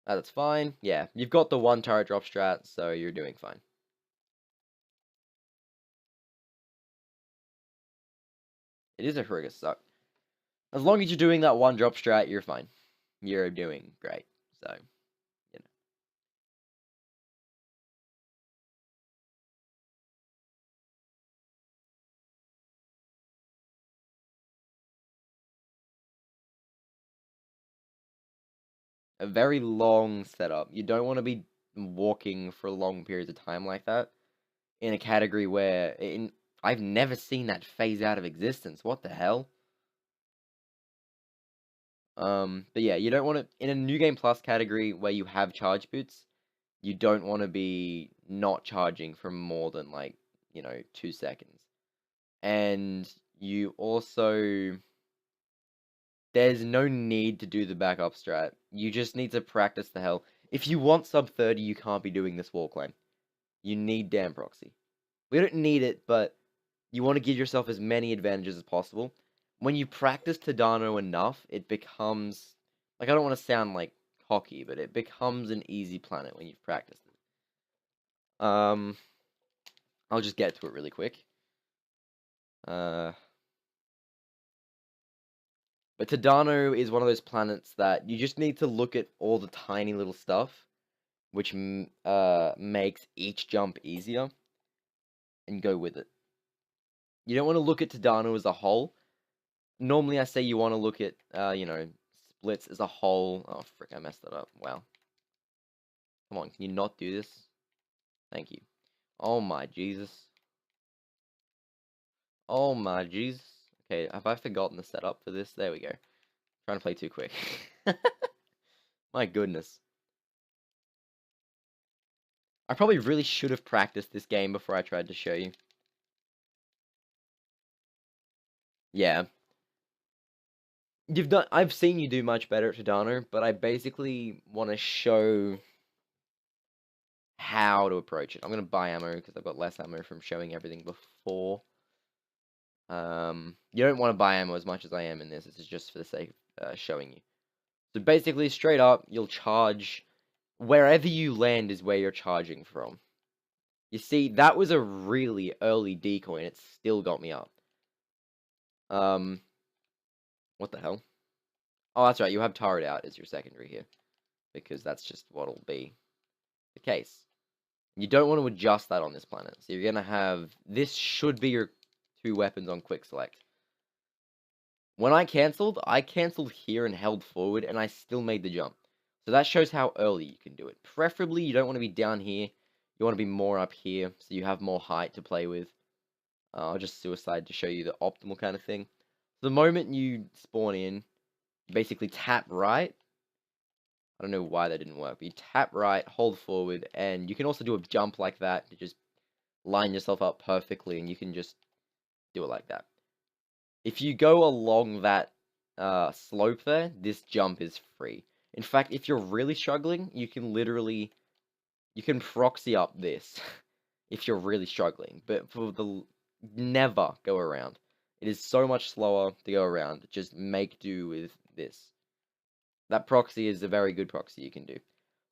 That's fine. Yeah, you've got the one turret drop strat, so you're doing fine. It is a Hruggus suck. As long as you're doing that one drop strat, you're fine. You're doing great. So, you know. A very long setup. You don't want to be walking for long periods of time like that in a category where I've never seen that phase out of existence. What the hell? But yeah, you don't want to in a new game plus category where you have charge boots. You don't want to be not charging for more than like 2 seconds, and you also there's no need to do the backup strat. You just need to practice the hell. If you want sub 30, you can't be doing this wall climb. You need damn proxy. We don't need it, but you want to give yourself as many advantages as possible. When you practice Tadano enough, it becomes like I don't want to sound like cocky, but it becomes an easy planet when you've practiced it. I'll just get to it really quick. But Tadano is one of those planets that you just need to look at all the tiny little stuff, which makes each jump easier, and go with it. You don't want to look at Tadano as a whole. Normally, I say you want to look at, splits as a whole. Oh, frick, I messed that up. Wow. Come on, can you not do this? Thank you. Oh my Jesus. Oh my Jesus. Okay, have I forgotten the setup for this? There we go. Trying to play too quick. My goodness. I probably really should have practiced this game before I tried to show you. Yeah. I've seen you do much better at Tadano, but I basically want to show how to approach it. I'm going to buy ammo because I've got less ammo from showing everything before. You don't want to buy ammo as much as I am in this. This is just for the sake of showing you. So basically, straight up, you'll charge wherever you land is where you're charging from. You see, that was a really early decoy, and it still got me up. What the hell? Oh, that's right, you have turret out as your secondary here, because that's just what'll be the case. You don't want to adjust that on this planet, so you're gonna have, this should be your 2 weapons on quick select. When I cancelled here and held forward, and I still made the jump. So that shows how early you can do it. Preferably, you don't want to be down here. You want to be more up here, so you have more height to play with. I'll just suicide to show you the optimal kind of thing. The moment you spawn in, you basically tap right. I don't know why that didn't work, but you tap right, hold forward, and you can also do a jump like that to just line yourself up perfectly, and you can just do it like that. If you go along that slope there, this jump is free. In fact, if you're really struggling, you can proxy up this if you're really struggling. But never go around. It is so much slower to go around. Just make do with this. That proxy is a very good proxy you can do.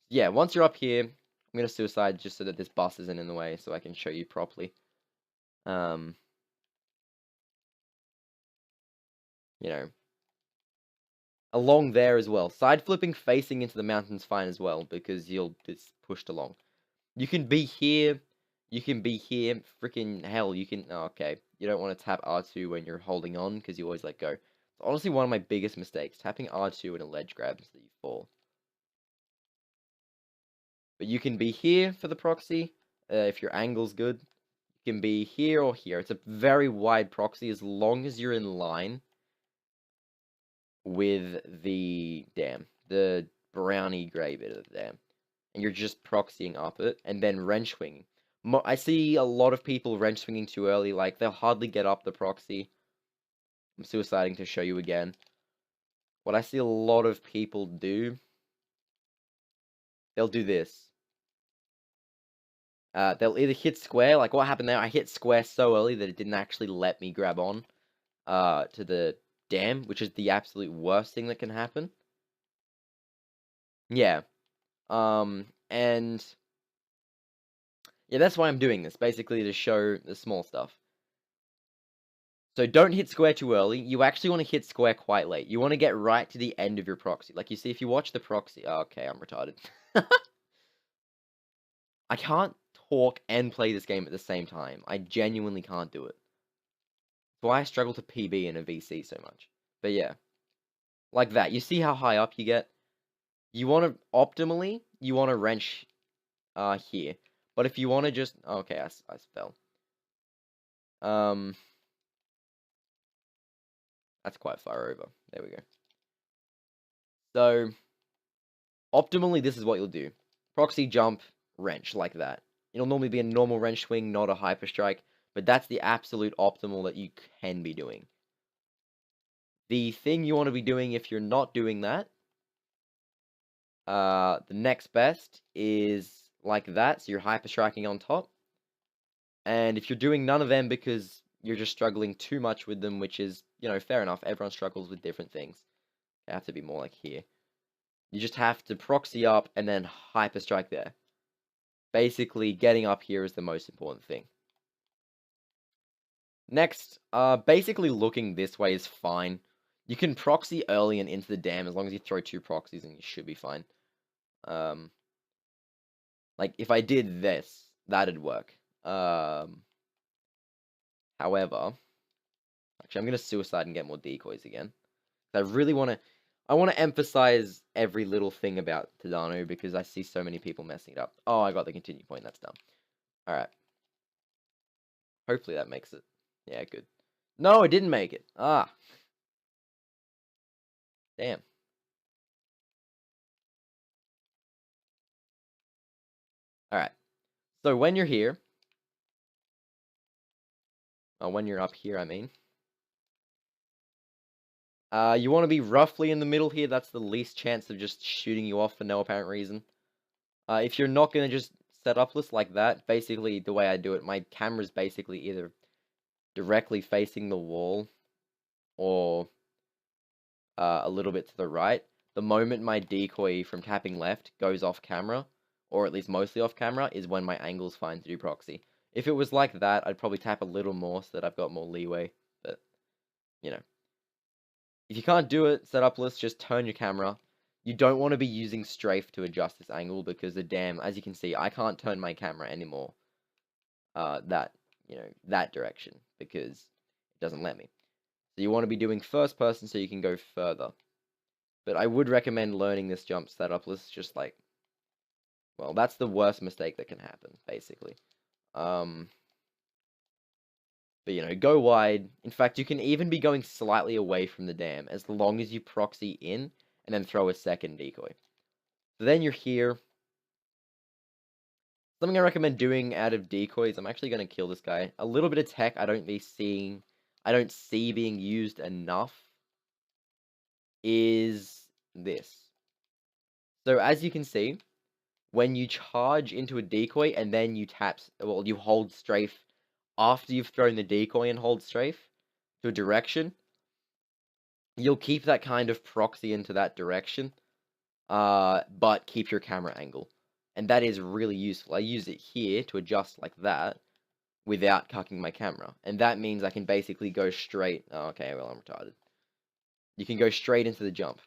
Yeah, once you're up here, I'm gonna suicide just so that this bus isn't in the way, so I can show you properly. You know, along there as well. Side flipping facing into the mountain's fine as well, because you'll just pushed along. You can be here. You can be here. Freaking hell, you can... Oh, okay, you don't want to tap R2 when you're holding on, because you always let go. It's honestly one of my biggest mistakes, tapping R2 in a ledge grab so that you fall. But you can be here for the proxy, if your angle's good. You can be here or here. It's a very wide proxy as long as you're in line with the dam, the browny grey bit of the dam, and you're just proxying up it, and then wrench swinging. I see a lot of people wrench swinging too early, like they'll hardly get up the proxy. I'm suiciding to show you again. What I see a lot of people do, they'll do this. They'll either hit square, like what happened there, I hit square so early that it didn't actually let me grab on to the dam, which is the absolute worst thing that can happen. Yeah. And yeah, that's why I'm doing this, basically to show the small stuff. So don't hit square too early. You actually want to hit square quite late. You want to get right to the end of your proxy. Like you see, if you watch the proxy... Oh, okay, I'm retarded. I can't talk and play this game at the same time. I genuinely can't do it. That's why I struggle to PB in a VC so much. But yeah. Like that. You see how high up you get? You want to... Optimally, you want to wrench here. But if you want to just... Okay, I fell. That's quite far over. There we go. So, optimally, this is what you'll do. Proxy jump, wrench, like that. It'll normally be a normal wrench swing, not a hyper strike, but that's the absolute optimal that you can be doing. The thing you want to be doing if you're not doing that, the next best is like that, so you're hyper striking on top. And if you're doing none of them because you're just struggling too much with them, which is, fair enough, everyone struggles with different things. They have to be more like here. You just have to proxy up and then hyper strike there. Basically, getting up here is the most important thing. Next, basically looking this way is fine. You can proxy early and into the dam as long as you throw 2 proxies and you should be fine. Like, if I did this, that'd work. However, actually, I'm going to suicide and get more decoys again. I really want to... I want to emphasize every little thing about Tadano because I see so many people messing it up. Oh, I got the continue point. That's dumb. Alright. Hopefully that makes it. Yeah, good. No, it didn't make it. Ah. Damn. Alright. So when you're here... when you're up here, I mean... you want to be roughly in the middle here. That's the least chance of just shooting you off for no apparent reason. If you're not going to just set up lists like that, basically the way I do it, my camera's basically either directly facing the wall or a little bit to the right. The moment my decoy from tapping left goes off camera, or at least mostly off camera, is when my angle's fine to do proxy. If it was like that, I'd probably tap a little more so that I've got more leeway, but, you know. If you can't do it, set up list, just turn your camera. You don't want to be using strafe to adjust this angle because the dam, as you can see, I can't turn my camera anymore. That direction because it doesn't let me. So you want to be doing first person so you can go further. But I would recommend learning this jump setup list just like, well, that's the worst mistake that can happen, basically. But, you know, go wide. In fact, you can even be going slightly away from the dam as long as you proxy in and then throw a second decoy. So then you're here. Something I recommend doing out of decoys, I'm actually going to kill this guy. A little bit of tech I don't see being used enough is this. So as you can see, when you charge into a decoy and then you you hold strafe after you've thrown the decoy and hold strafe to a direction, you'll keep that kind of proxy into that direction, but keep your camera angle. And that is really useful. I use it here to adjust like that without cucking my camera. And that means I can basically go straight. Oh, okay, well, I'm retarded. You can go straight into the jump.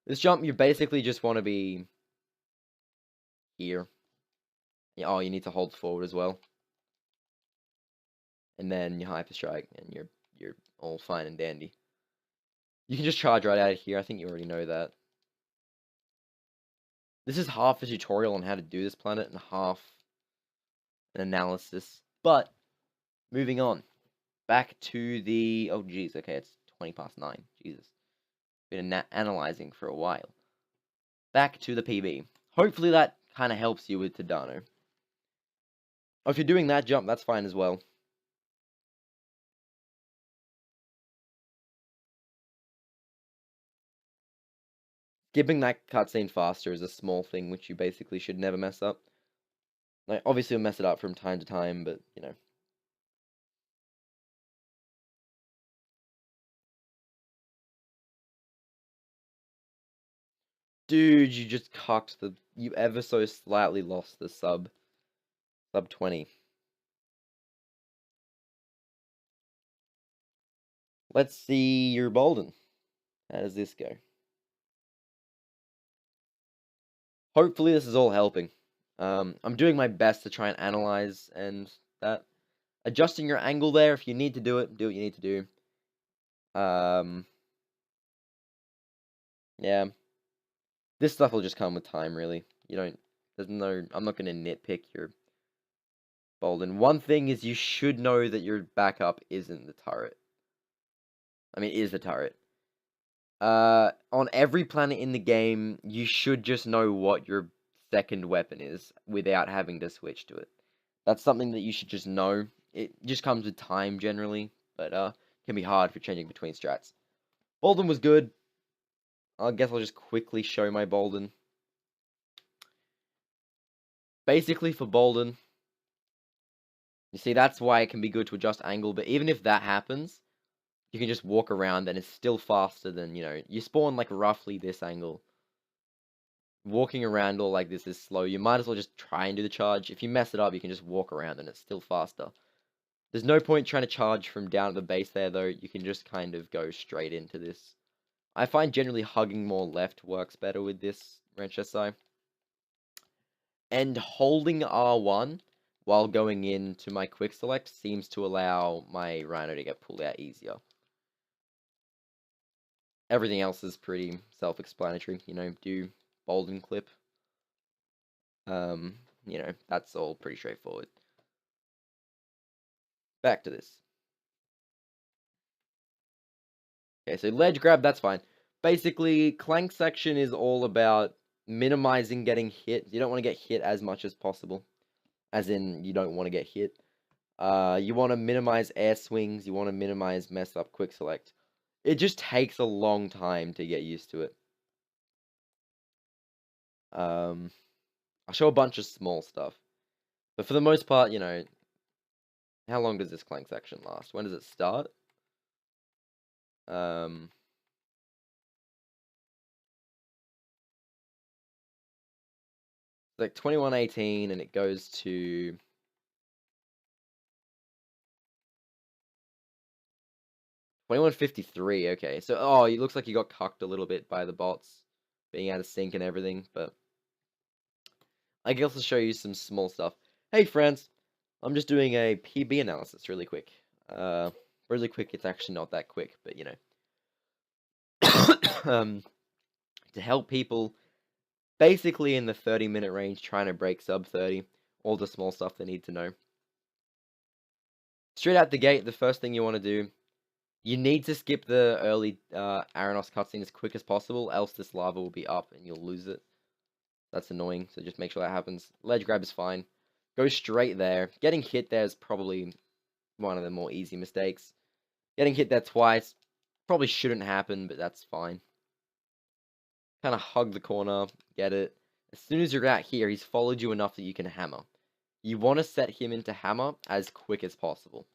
This jump, you basically just want to be here. Oh, you need to hold forward as well. And then you hyper strike, and you're all fine and dandy. You can just charge right out of here. I think you already know that. This is half a tutorial on how to do this planet and half an analysis. But, moving on. Back to the... Oh, jeez. Okay, it's 20 past 9. Jesus. Been analyzing for a while. Back to the PB. Hopefully that kind of helps you with Tadano. Oh, if you're doing that jump, that's fine as well. Skipping that cutscene faster is a small thing which you basically should never mess up. Like, obviously you'll mess it up from time to time, but, you know. Dude, you just cocked the... You ever so slightly lost the sub 20. Let's see your Bolden. How does this go? Hopefully this is all helping. I'm doing my best to try and analyze and that. Adjusting your angle there, if you need to do it, do what you need to do. Yeah. This stuff will just come with time, really. I'm not going to nitpick your Bolden. One thing is you should know that your backup isn't the turret. I mean, is the turret. On every planet in the game, you should just know what your second weapon is without having to switch to it. That's something that you should just know. It just comes with time generally, but can be hard for changing between strats. Bolden was good. I guess I'll just quickly show my Bolden. Basically for Bolden, you see that's why it can be good to adjust angle, but even if that happens, you can just walk around and it's still faster than, you know, you spawn like roughly this angle. Walking around all like this is slow. You might as well just try and do the charge. If you mess it up, you can just walk around and it's still faster. There's no point trying to charge from down at the base there, though. You can just kind of go straight into this. I find generally hugging more left works better with this wrench SI. And holding R1 while going into my quick select seems to allow my Rhino to get pulled out easier. Everything else is pretty self-explanatory, you know, do bold and clip. You know, that's all pretty straightforward. Back to this. Okay, so ledge grab, that's fine. Basically, clank section is all about minimizing getting hit. You don't want to get hit as much as possible. As in, you don't want to get hit. You want to minimize air swings. You want to minimize mess up quick select. It just takes a long time to get used to it. I'll show a bunch of small stuff. But for the most part, you know, how long does this clank section last? When does it start? Like 21:18 and it goes to 21:53. Okay, so it looks like you got cucked a little bit by the bots being out of sync and everything, but I can also show you some small stuff. Hey friends, I'm just doing a PB analysis really quick. Really quick, it's actually not that quick, but you know. To help people basically in the 30-minute range trying to break sub 30, all the small stuff they need to know. Straight out the gate, the first thing you want to do, you need to skip the early Aranos cutscene as quick as possible, else this lava will be up and you'll lose it. That's annoying, so just make sure that happens. Ledge grab is fine. Go straight there. Getting hit there is probably one of the more easy mistakes. Getting hit there twice probably shouldn't happen, but that's fine. Kind of hug the corner, get it. As soon as you're out here, he's followed you enough that you can hammer. You want to set him into hammer as quick as possible.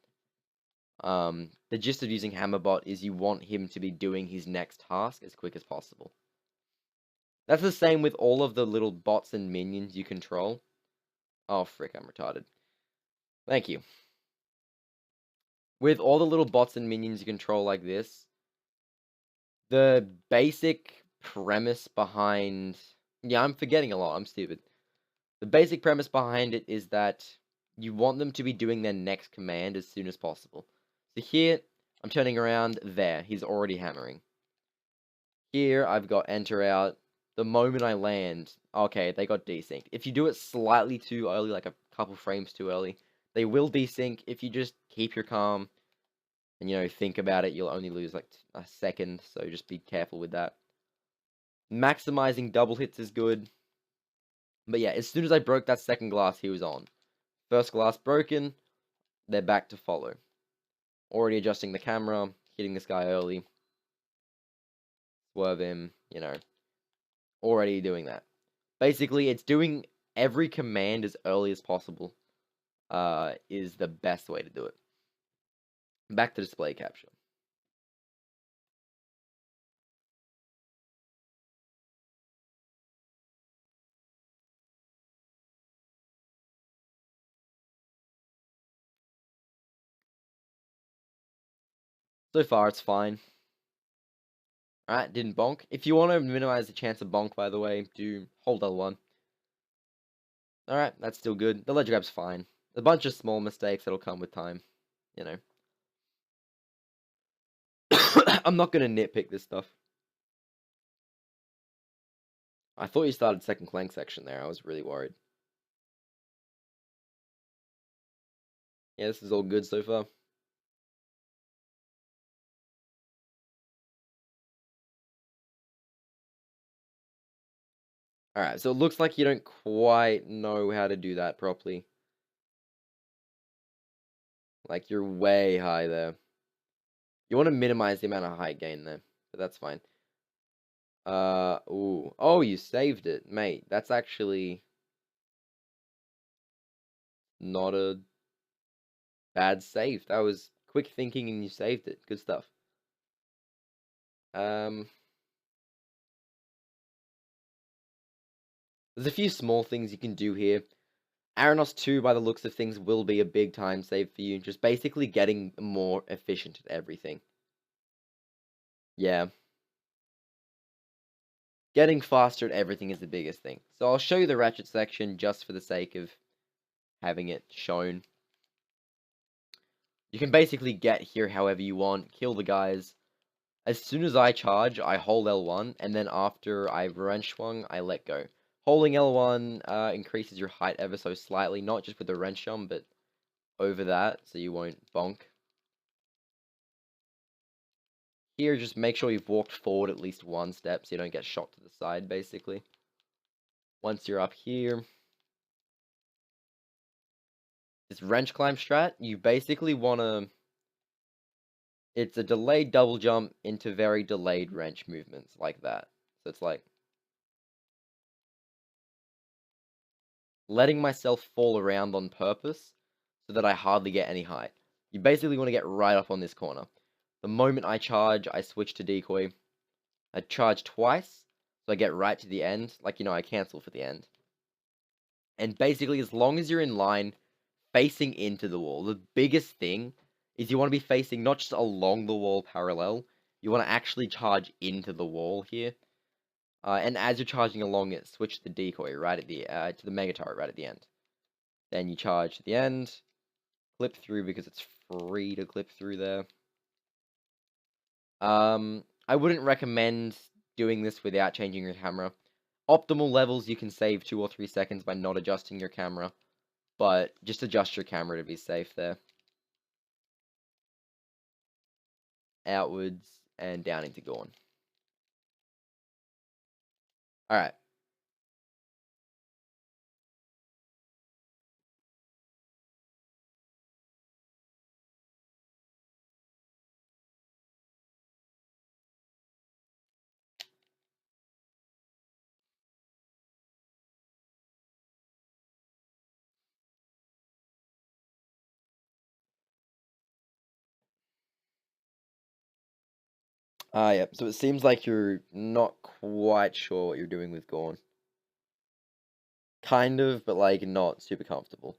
The gist of using Hammerbot is you want him to be doing his next task as quick as possible. That's the same with all of the little bots and minions you control. Oh, frick, I'm retarded. Thank you. With all the little bots and minions you control like this, the basic premise behind... Yeah, I'm forgetting a lot, I'm stupid. The basic premise behind it is that you want them to be doing their next command as soon as possible. So here, I'm turning around, there, he's already hammering. Here, I've got enter out. The moment I land, okay, they got desynced. If you do it slightly too early, like a couple frames too early, they will desync. If you just keep your calm and, you know, think about it, you'll only lose like a second, so just be careful with that. Maximizing double hits is good. But yeah, as soon as I broke that second glass, he was on. First glass broken, they're back to follow. Already adjusting the camera, hitting this guy early. Swerve him, you know. Already doing that. Basically, it's doing every command as early as possible is the best way to do it. Back to display capture. So far, it's fine. Alright, didn't bonk. If you want to minimize the chance of bonk, by the way, do hold L1. Alright, that's still good. The ledge grab's fine. A bunch of small mistakes that'll come with time, you know. I'm not gonna nitpick this stuff. I thought you started second clank section there. I was really worried. Yeah, this is all good so far. Alright, so it looks like you don't quite know how to do that properly. Like, you're way high there. You want to minimize the amount of height gain there, but that's fine. Ooh. Oh, you saved it, mate. That's actually not a bad save. That was quick thinking and you saved it. Good stuff. There's a few small things you can do here. Aranos 2, by the looks of things, will be a big time save for you. Just basically getting more efficient at everything. Yeah. Getting faster at everything is the biggest thing. So I'll show you the ratchet section just for the sake of having it shown. You can basically get here however you want, kill the guys. As soon as I charge, I hold L1, and then after I've wrench swung, I let go. Holding L1 increases your height ever so slightly, not just with the wrench jump, but over that, so you won't bonk. Here, just make sure you've walked forward at least one step so you don't get shot to the side, basically. Once you're up here, this wrench climb strat, you basically want to... It's a delayed double jump into very delayed wrench movements, like that. So it's like... letting myself fall around on purpose so that I hardly get any height. You basically want to get right up on this corner. The moment I charge, I switch to decoy. I charge twice, so I get right to the end. Like, you know, I cancel for the end. And basically, as long as you're in line, facing into the wall, the biggest thing is you want to be facing not just along the wall parallel, you want to actually charge into the wall here. And as you're charging along it, switch to the decoy right at the, to the mega turret right at the end. Then you charge to the end, clip through because it's free to clip through there. I wouldn't recommend doing this without changing your camera. Optimal levels, you can save 2 or 3 seconds by not adjusting your camera, but just adjust your camera to be safe there. Outwards and down into Gorn. Alright. Yep. So it seems like you're not quite sure what you're doing with Gorn. Kind of, but like not super comfortable.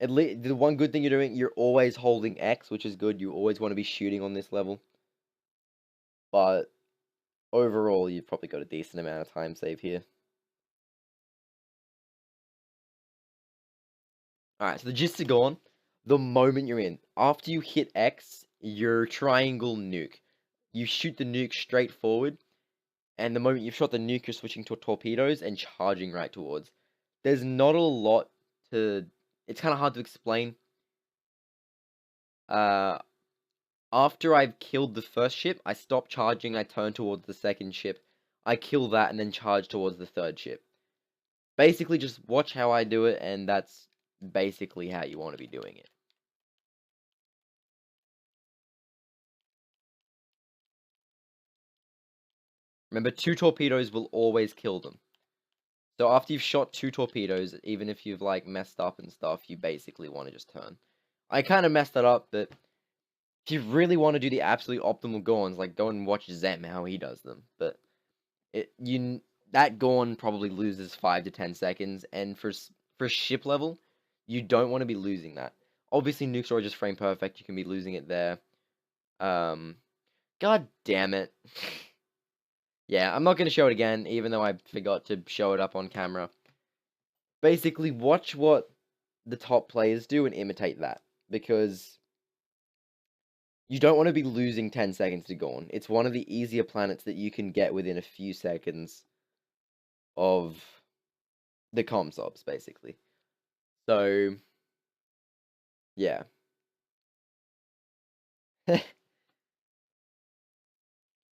At least the one good thing you're doing, you're always holding X, which is good. You always want to be shooting on this level. But overall, you've probably got a decent amount of time save here. Alright, so the gist of Gorn, the moment you're in, after you hit X, your triangle nuke. You shoot the nuke straight forward, and the moment you've shot the nuke, you're switching to torpedoes and charging right towards. There's not a lot to... It's kind of hard to explain. After I've killed the first ship, I stop charging, I turn towards the second ship. I kill that and then charge towards the third ship. Basically, just watch how I do it, and that's basically how you want to be doing it. Remember, 2 torpedoes will always kill them. So after you've shot 2 torpedoes, even if you've, like, messed up and stuff, you basically want to just turn. I kind of messed that up, but if you really want to do the absolute optimal Gorns, like, go and watch Zem, how he does them. But that Gorn probably loses 5 to 10 seconds, and for ship level, you don't want to be losing that. Obviously, nuke storage is frame perfect, you can be losing it there. God damn it. Yeah, I'm not going to show it again, even though I forgot to show it up on camera. Basically, watch what the top players do and imitate that, because you don't want to be losing 10 seconds to Gorn. It's one of the easier planets that you can get within a few seconds of the comms basically. So, yeah.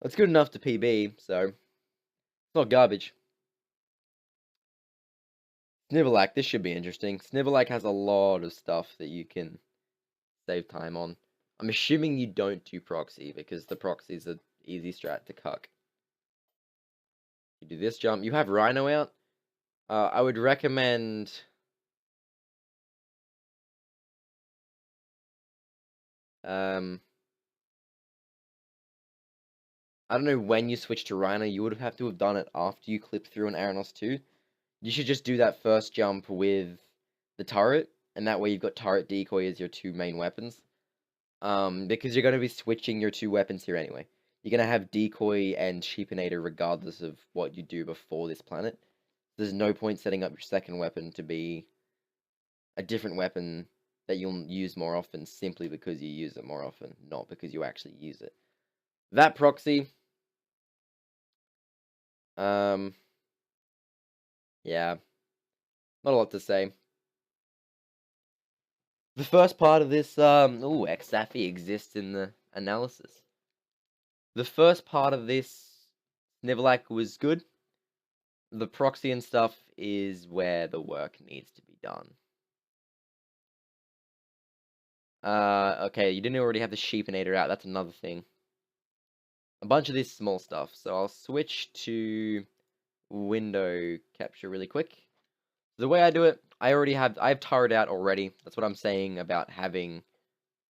That's good enough to PB, so it's not garbage. Snivelac, this should be interesting. Snivelac has a lot of stuff that you can save time on. I'm assuming you don't do proxy, because the proxy's an easy strat to cuck. You do this jump. You have Rhino out. I would recommend... I don't know when you switch to Rhino, you would have to have done it after you clipped through an Aranos 2. You should just do that first jump with the turret, and that way you've got turret decoy as your two main weapons. Because you're going to be switching your two weapons here anyway. You're going to have decoy and sheepinator regardless of what you do before this planet. There's no point setting up your second weapon to be a different weapon that you'll use more often simply because you use it more often, not because you actually use it. That proxy, yeah, not a lot to say. The first part of this, Xafi exists in the analysis. The first part of this, Snivelac was good. The proxy and stuff is where the work needs to be done. Okay, you didn't already have the sheepinator out, that's another thing. A bunch of this small stuff, so I'll switch to window capture really quick. The way I do it, I have turret out already. That's what I'm saying about having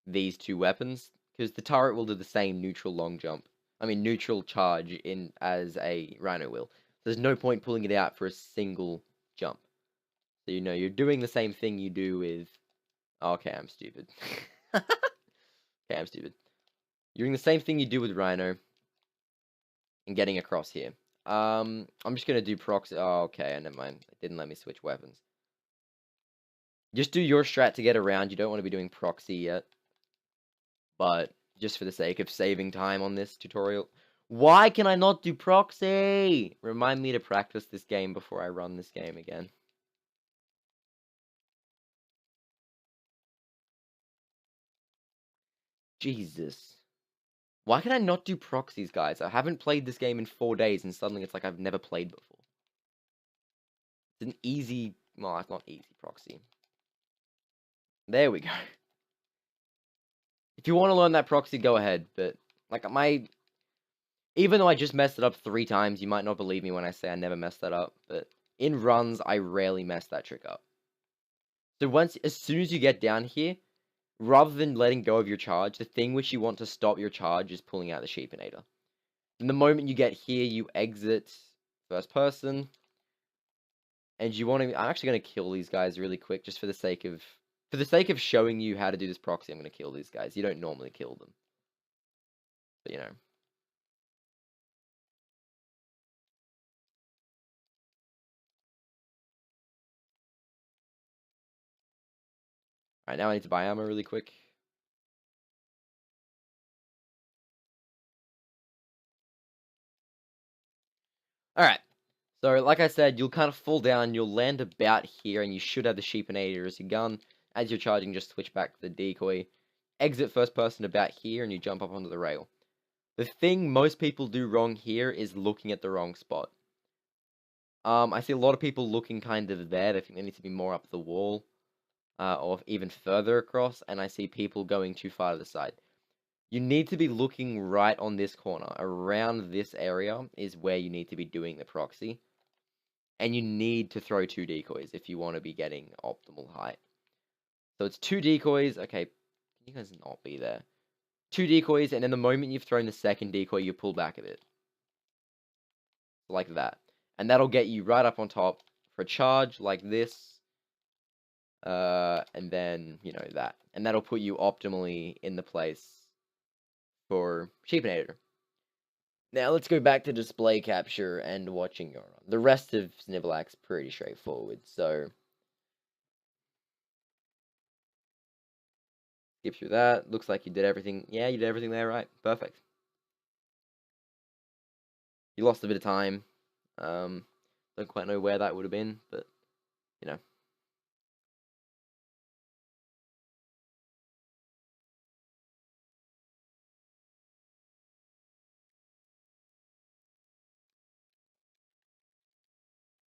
these two weapons, because the turret will do the same neutral long jump. I mean neutral charge in as a Rhino will. There's no point pulling it out for a single jump. So you know you're doing the same thing you do with. Okay, I'm stupid. Okay, I'm stupid. You're doing the same thing you do with Rhino and getting across here. I'm just gonna do proxy. Oh, okay, never mind. It didn't let me switch weapons. Just do your strat to get around. You don't want to be doing proxy yet. But just for the sake of saving time on this tutorial. Why can I not do proxy? Remind me to practice this game before I run this game again. Jesus. Why can I not do proxies, guys? I haven't played this game in 4 days, and suddenly it's like I've never played before. It's an easy... Well, it's not easy proxy. There we go. If you want to learn that proxy, go ahead. But, like, even though I just messed it up 3 times, you might not believe me when I say I never messed that up. But in runs, I rarely mess that trick up. So as soon as you get down here, rather than letting go of your charge, the thing which you want to stop your charge is pulling out the sheepinator. And the moment you get here, you exit first person. And you want to... I'm actually going to kill these guys really quick, just for the sake of... For the sake of showing you how to do this proxy, I'm going to kill these guys. You don't normally kill them. But, you know. Alright, now I need to buy ammo really quick. Alright. So, like I said, you'll kind of fall down, you'll land about here, and you should have the sheepinator as your gun. As you're charging, just switch back to the decoy. Exit first person about here, and you jump up onto the rail. The thing most people do wrong here is looking at the wrong spot. I see a lot of people looking kind of there. They think they need to be more up the wall, or even further across, and I see people going too far to the side. You need to be looking right on this corner. Around this area is where you need to be doing the proxy. And you need to throw 2 decoys if you want to be getting optimal height. So it's 2 decoys. Okay, you guys not be there. 2 decoys, and then the moment you've thrown the second decoy, you pull back a bit. Like that. And that'll get you right up on top for a charge like this. And then, you know, that. And that'll put you optimally in the place for Sheepinator. Now let's go back to display capture and watching your run. The rest of Snivelac's pretty straightforward, so skip through that. Looks like you did everything. Yeah, you did everything there right. Perfect. You lost a bit of time. Don't quite know where that would have been, but you know.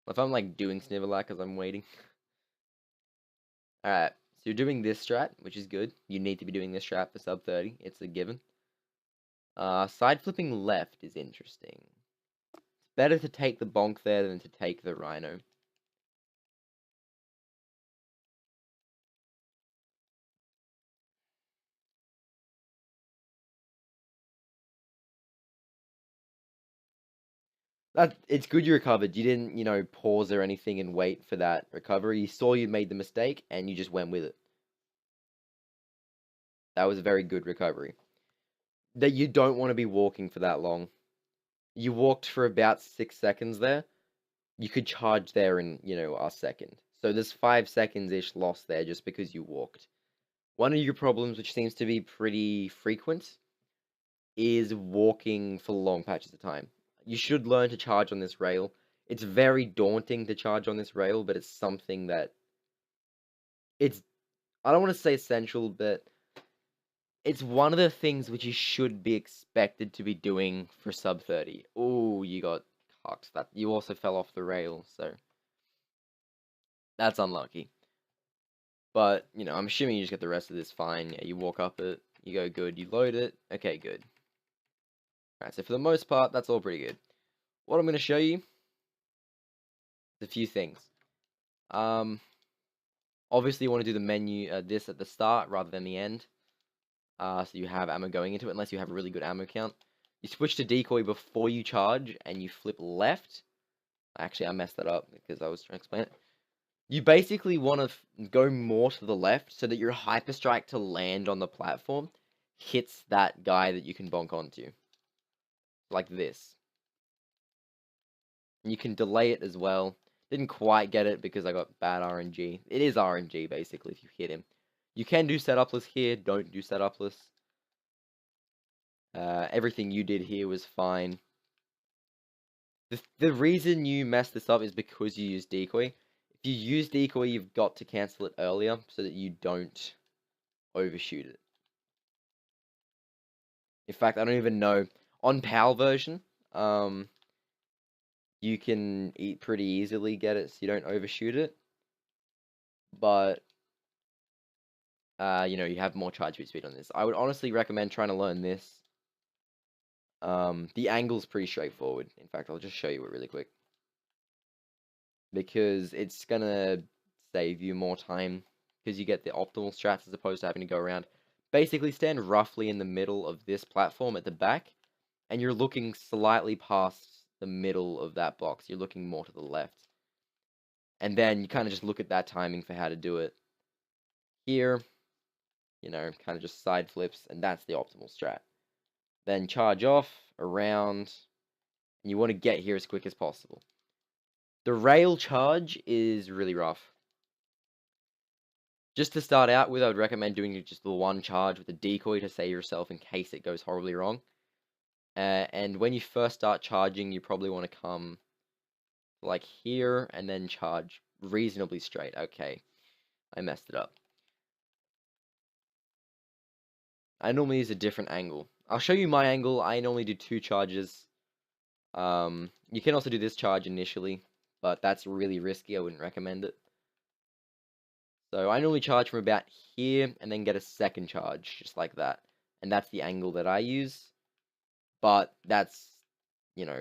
If I'm like doing Snivelac as I'm waiting. Alright, so you're doing this strat, which is good. You need to be doing this strat for sub 30. It's a given. Side flipping left is interesting. It's better to take the bonk there than to take the rhino. It's good you recovered. You didn't, pause or anything and wait for that recovery. You saw you made the mistake and you just went with it. That was a very good recovery. That you don't want to be walking for that long. You walked for about 6 seconds there. You could charge there in, a second. So there's 5 seconds-ish lost there just because you walked. One of your problems, which seems to be pretty frequent, is walking for long patches of time. You should learn to charge on this rail. It's very daunting to charge on this rail, but it's something that it's, I don't want to say essential, but it's one of the things which you should be expected to be doing for sub 30. Oh, you got cocked. That you also fell off the rail, so that's unlucky. But, I'm assuming you just get the rest of this fine. Yeah, you walk up it, you go good, you load it. Okay, good. Alright, so for the most part, that's all pretty good. What I'm going to show you is a few things. Obviously you want to do the menu, this at the start rather than the end. So you have ammo going into it, unless you have a really good ammo count. You switch to decoy before you charge, and you flip left. Actually, I messed that up because I was trying to explain it. You basically want to go more to the left so that your hyper strike to land on the platform hits that guy that you can bonk onto. Like this. And you can delay it as well. Didn't quite get it because I got bad RNG. It is RNG, basically, if you hit him. You can do setupless here. Don't do setupless. Everything you did here was fine. The reason you messed this up is because you used decoy. If you use decoy, you've got to cancel it earlier so that you don't overshoot it. In fact, I don't even know. On PAL version, you can pretty easily get it so you don't overshoot it. But, you have more charge speed on this. I would honestly recommend trying to learn this. The angle's pretty straightforward. In fact, I'll just show you it really quick. Because it's gonna save you more time. Because you get the optimal strats as opposed to having to go around. Basically, stand roughly in the middle of this platform at the back. And you're looking slightly past the middle of that box. You're looking more to the left. And then you kind of just look at that timing for how to do it. Here, kind of just side flips. And that's the optimal strat. Then charge off, around. And you want to get here as quick as possible. The rail charge is really rough. Just to start out with, I would recommend doing just the one charge with a decoy to save yourself in case it goes horribly wrong. And when you first start charging, you probably want to come like here and then charge reasonably straight. Okay, I messed it up. I normally use a different angle. I'll show you my angle. I normally do 2 charges. You can also do this charge initially, but that's really risky. I wouldn't recommend it. So I normally charge from about here and then get a second charge, just like that. And that's the angle that I use. But that's,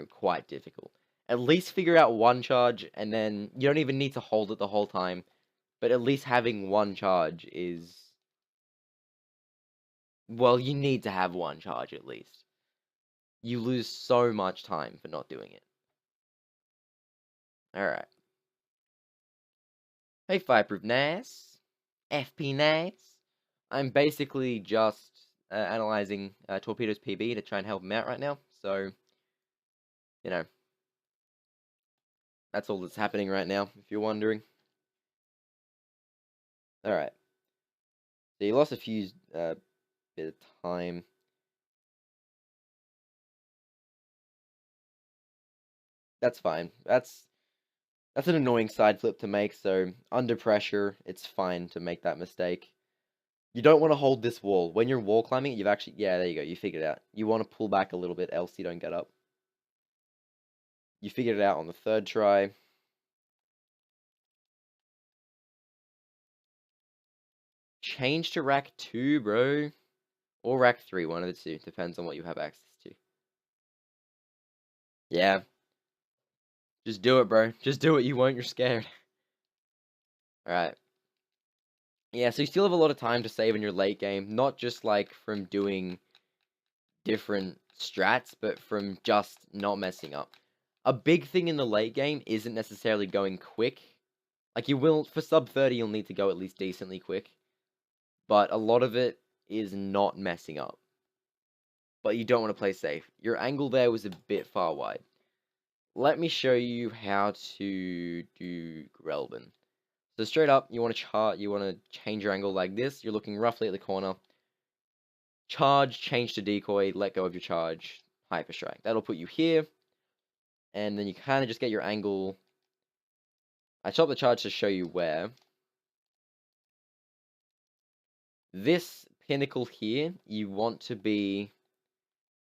quite difficult. At least figure out one charge, and then you don't even need to hold it the whole time. But at least having one charge is... Well, you need to have one charge at least. You lose so much time for not doing it. Alright. Hey, Fireproof Nas. FP Nas. I'm basically just analyzing Torpedo's PB to try and help him out right now. So, that's all that's happening right now, if you're wondering. Alright. So you lost a few bit of time. That's fine. That's an annoying side flip to make, so under pressure, it's fine to make that mistake. You don't want to hold this wall. When you're wall climbing, you've actually... Yeah, there you go. You figured it out. You want to pull back a little bit, else you don't get up. You figured it out on the 3rd try. Change to rack 2, bro. Or rack 3, one of the two. Depends on what you have access to. Yeah. Just do it, bro. Just do it. You won't. You're scared. Alright. Yeah, so you still have a lot of time to save in your late game. Not just, like, from doing different strats, but from just not messing up. a big thing in the late game isn't necessarily going quick. Like, you will, for sub 30, you'll need to go at least decently quick. But a lot of it is not messing up. But you don't want to play safe. Your angle there was a bit far wide. Let me show you how to do Grelbin. So straight up, you want to change your angle like this. You're looking roughly at the corner. Charge, change to decoy, let go of your charge, hyper strike. That'll put you here. And then you kind of just get your angle. I chop the charge to show you where. This pinnacle here, you want to be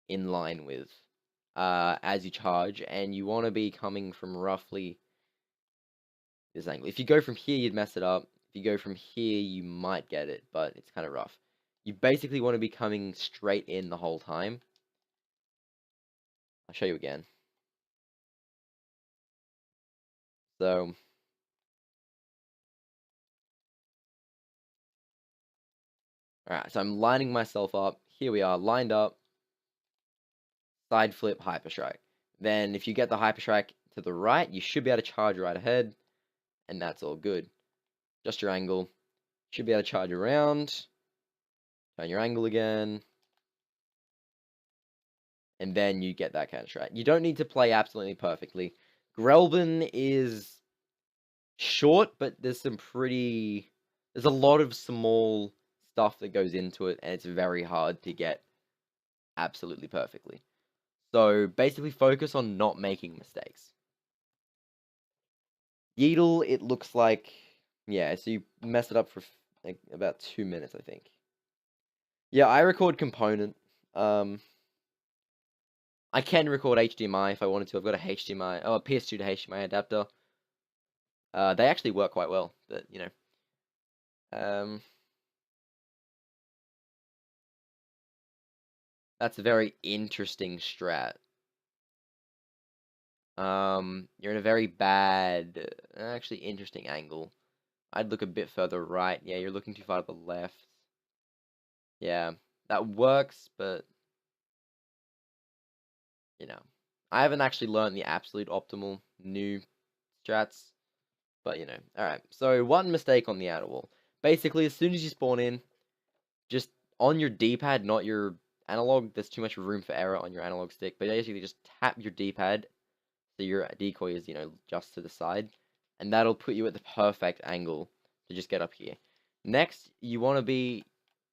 in line with as you charge, and you want to be coming from roughly this angle. If you go from here, you'd mess it up. If you go from here, you might get it, but it's kind of rough. You basically want to be coming straight in the whole time. I'll show you again. So, alright, so I'm lining myself up. Here we are, lined up. Side flip, hyper strike. Then if you get the hyper strike to the right, you should be able to charge right ahead. And that's all good. Just your angle. Should be able to charge around. Turn your angle again. And then you get that kind of strat. You don't need to play absolutely perfectly. Grelbin is short, but there's a lot of small stuff that goes into it, and it's very hard to get absolutely perfectly. So basically focus on not making mistakes. Yeetle, it looks like, yeah, so you messed it up for like about 2 minutes, I think. Yeah, I record component. I can record HDMI if I wanted to. I've got a PS2 to HDMI adapter. They actually work quite well, but you know. That's a very interesting strat. You're in a very bad, actually interesting angle. I'd look a bit further right. Yeah, you're looking too far to the left. Yeah, that works, but you know, I haven't actually learned the absolute optimal new strats, but you know, alright. So one mistake on the outer wall. Basically, as soon as you spawn in, just on your D-pad, not your analog, there's too much room for error on your analog stick, but basically just tap your D-pad so your decoy is, you know, just to the side, and that'll put you at the perfect angle to just get up here. Next, you want to be,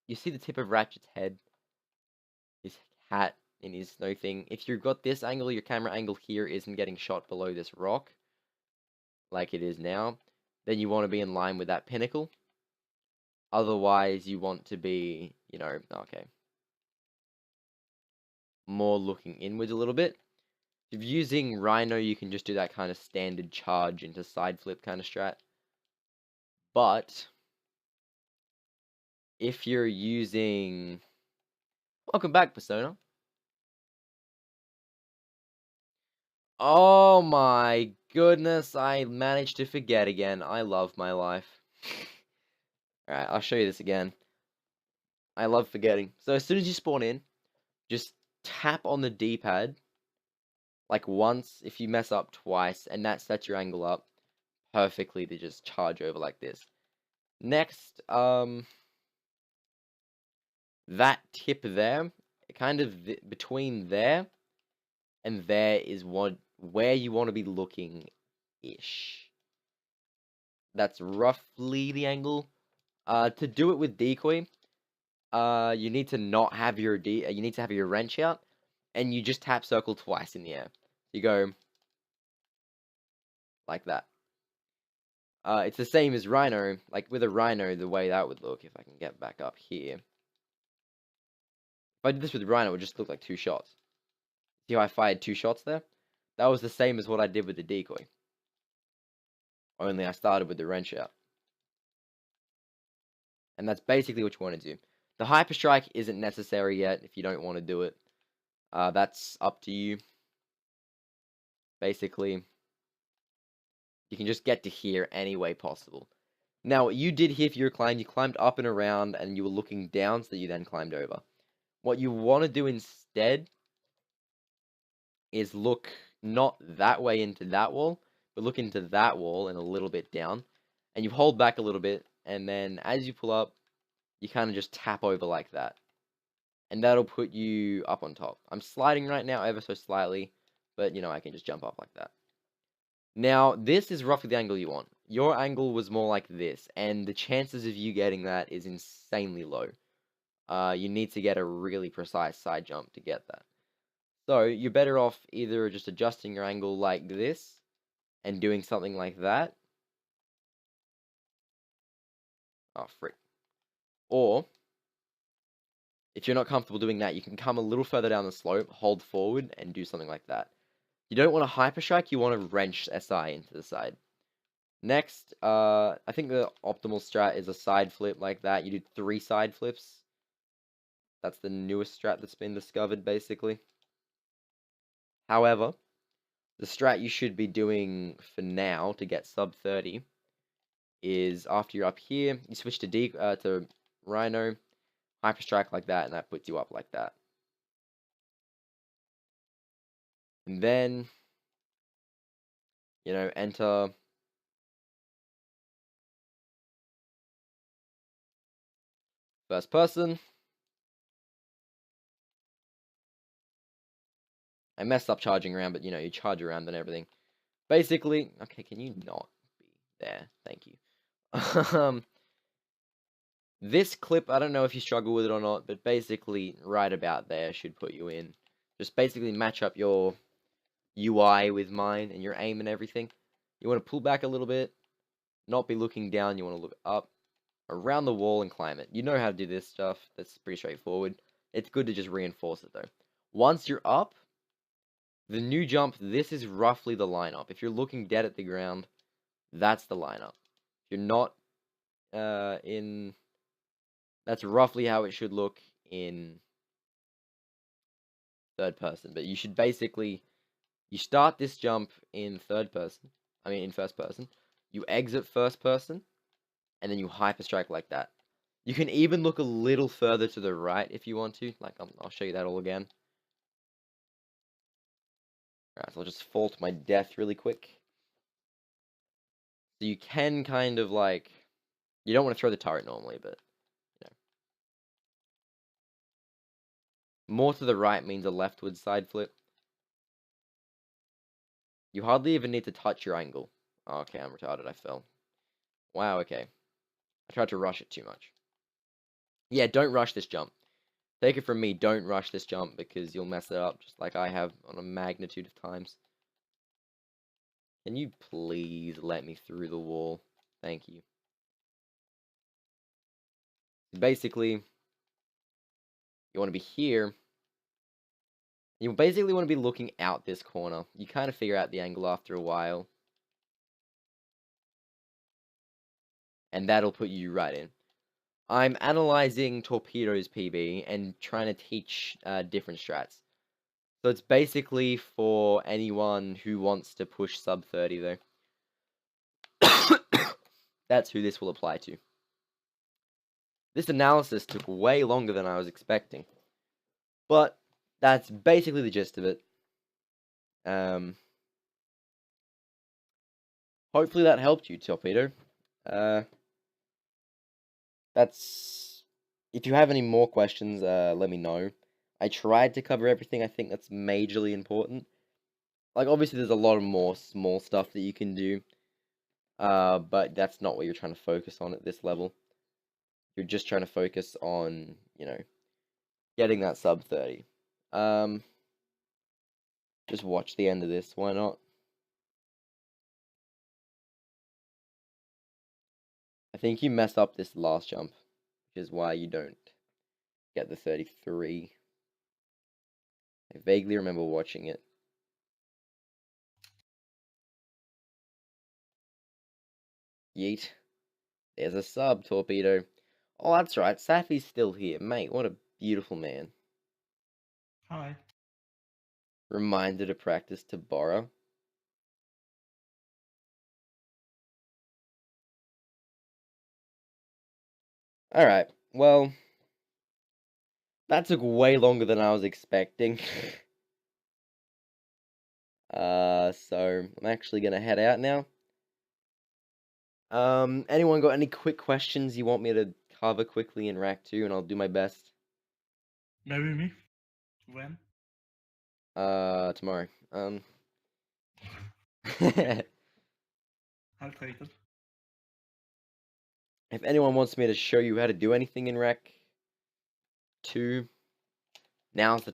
you see the tip of Ratchet's head, his hat in his snow thing. If you've got this angle, your camera angle here isn't getting shot below this rock, like it is now, then you want to be in line with that pinnacle. Otherwise, you want to be, you know, okay, more looking inwards a little bit. If you're using Rhino, you can just do that kind of standard charge into side flip kind of strat. But if you're using... Welcome back, Persona. Oh my goodness, I managed to forget again. I love my life. Alright, I'll show you this again. I love forgetting. So as soon as you spawn in, just tap on the D-pad. Like once, if you mess up twice, and that sets your angle up perfectly to just charge over like this. Next, that tip there, kind of between there and there is where you want to be looking-ish. That's roughly the angle. To do it with decoy, you need to not have your you need to have your wrench out, and you just tap circle twice in the air. You go like that. It's the same as Rhino. Like with a Rhino, the way that would look, if I can get back up here. If I did this with Rhino, it would just look like 2 shots. See how I fired 2 shots there? That was the same as what I did with the decoy. Only I started with the wrench out. And that's basically what you want to do. The hyper strike isn't necessary yet if you don't want to do it. That's up to you. Basically, you can just get to here any way possible. Now, what you did here for your climb, you climbed up and around, and you were looking down, so you then climbed over. What you want to do instead is look not that way into that wall, but look into that wall and a little bit down. And you hold back a little bit, and then as you pull up, you kind of just tap over like that. And that'll put you up on top. I'm sliding right now ever so slightly, but you know, I can just jump up like that. Now, this is roughly the angle you want. Your angle was more like this, and the chances of you getting that is insanely low. You need to get a really precise side jump to get that. So, you're better off either just adjusting your angle like this, and doing something like that. Oh, frick. Or, if you're not comfortable doing that, you can come a little further down the slope, hold forward, and do something like that. You don't want to hyper strike, you want to wrench SI into the side. Next, I think the optimal strat is a side flip like that. You do 3 side flips. That's the newest strat that's been discovered, basically. However, the strat you should be doing for now to get sub 30 is after you're up here, you switch to Rhino, hyper strike like that, and that puts you up like that. And then, you know, enter first person. I messed up charging around, but you know, you charge around and everything. Basically, okay, can you not be there? Thank you. This clip, I don't know if you struggle with it or not, but basically right about there should put you in. Just basically match up your UI with mine and your aim and everything. You want to pull back a little bit, not be looking down, you want to look up, around the wall and climb it. You know how to do this stuff, that's pretty straightforward. It's good to just reinforce it though. Once you're up, the new jump, this is roughly the lineup. If you're looking dead at the ground, that's the lineup. If you're not in... That's roughly how it should look in third person. But you should basically... You start this jump in third person. I mean, in first person. You exit first person. And then you hyper strike like that. You can even look a little further to the right if you want to. Like, I'll show you that all again. Alright, so I'll just fall to my death really quick. So you can kind of like... You don't want to throw the turret normally, but... You know. More to the right means a leftward side flip. You hardly even need to touch your angle. Oh, okay, I'm retarded, I fell. Wow, okay. I tried to rush it too much. Yeah, don't rush this jump. Take it from me, don't rush this jump, because you'll mess it up, just like I have on a magnitude of times. Can you please let me through the wall? Thank you. Basically, you want to be here. You basically want to be looking out this corner. You kind of figure out the angle after a while. And that'll put you right in. I'm analyzing Torpedo's PB and trying to teach different strats. So it's basically for anyone who wants to push sub 30 though. That's who this will apply to. This analysis took way longer than I was expecting. But that's basically the gist of it. Hopefully that helped you, Torpedo. That's... If you have any more questions, let me know. I tried to cover everything I think that's majorly important. Like, obviously there's a lot of more small stuff that you can do. But that's not what you're trying to focus on at this level. You're just trying to focus on, you know, getting that sub 30. Just watch the end of this, why not? I think you mess up this last jump, which is why you don't get the 33. I vaguely remember watching it. Yeet. There's a sub, Torpedo. Oh, that's right, Safi's still here. Mate, what a beautiful man. Hi. Reminder to practice to borrow. Alright, well... That took way longer than I was expecting. So I'm actually gonna head out now. Anyone got any quick questions you want me to cover quickly in Rack 2, and I'll do my best. Marry me? When? Tomorrow. I'll take it. If anyone wants me to show you how to do anything in Rack 2, now's the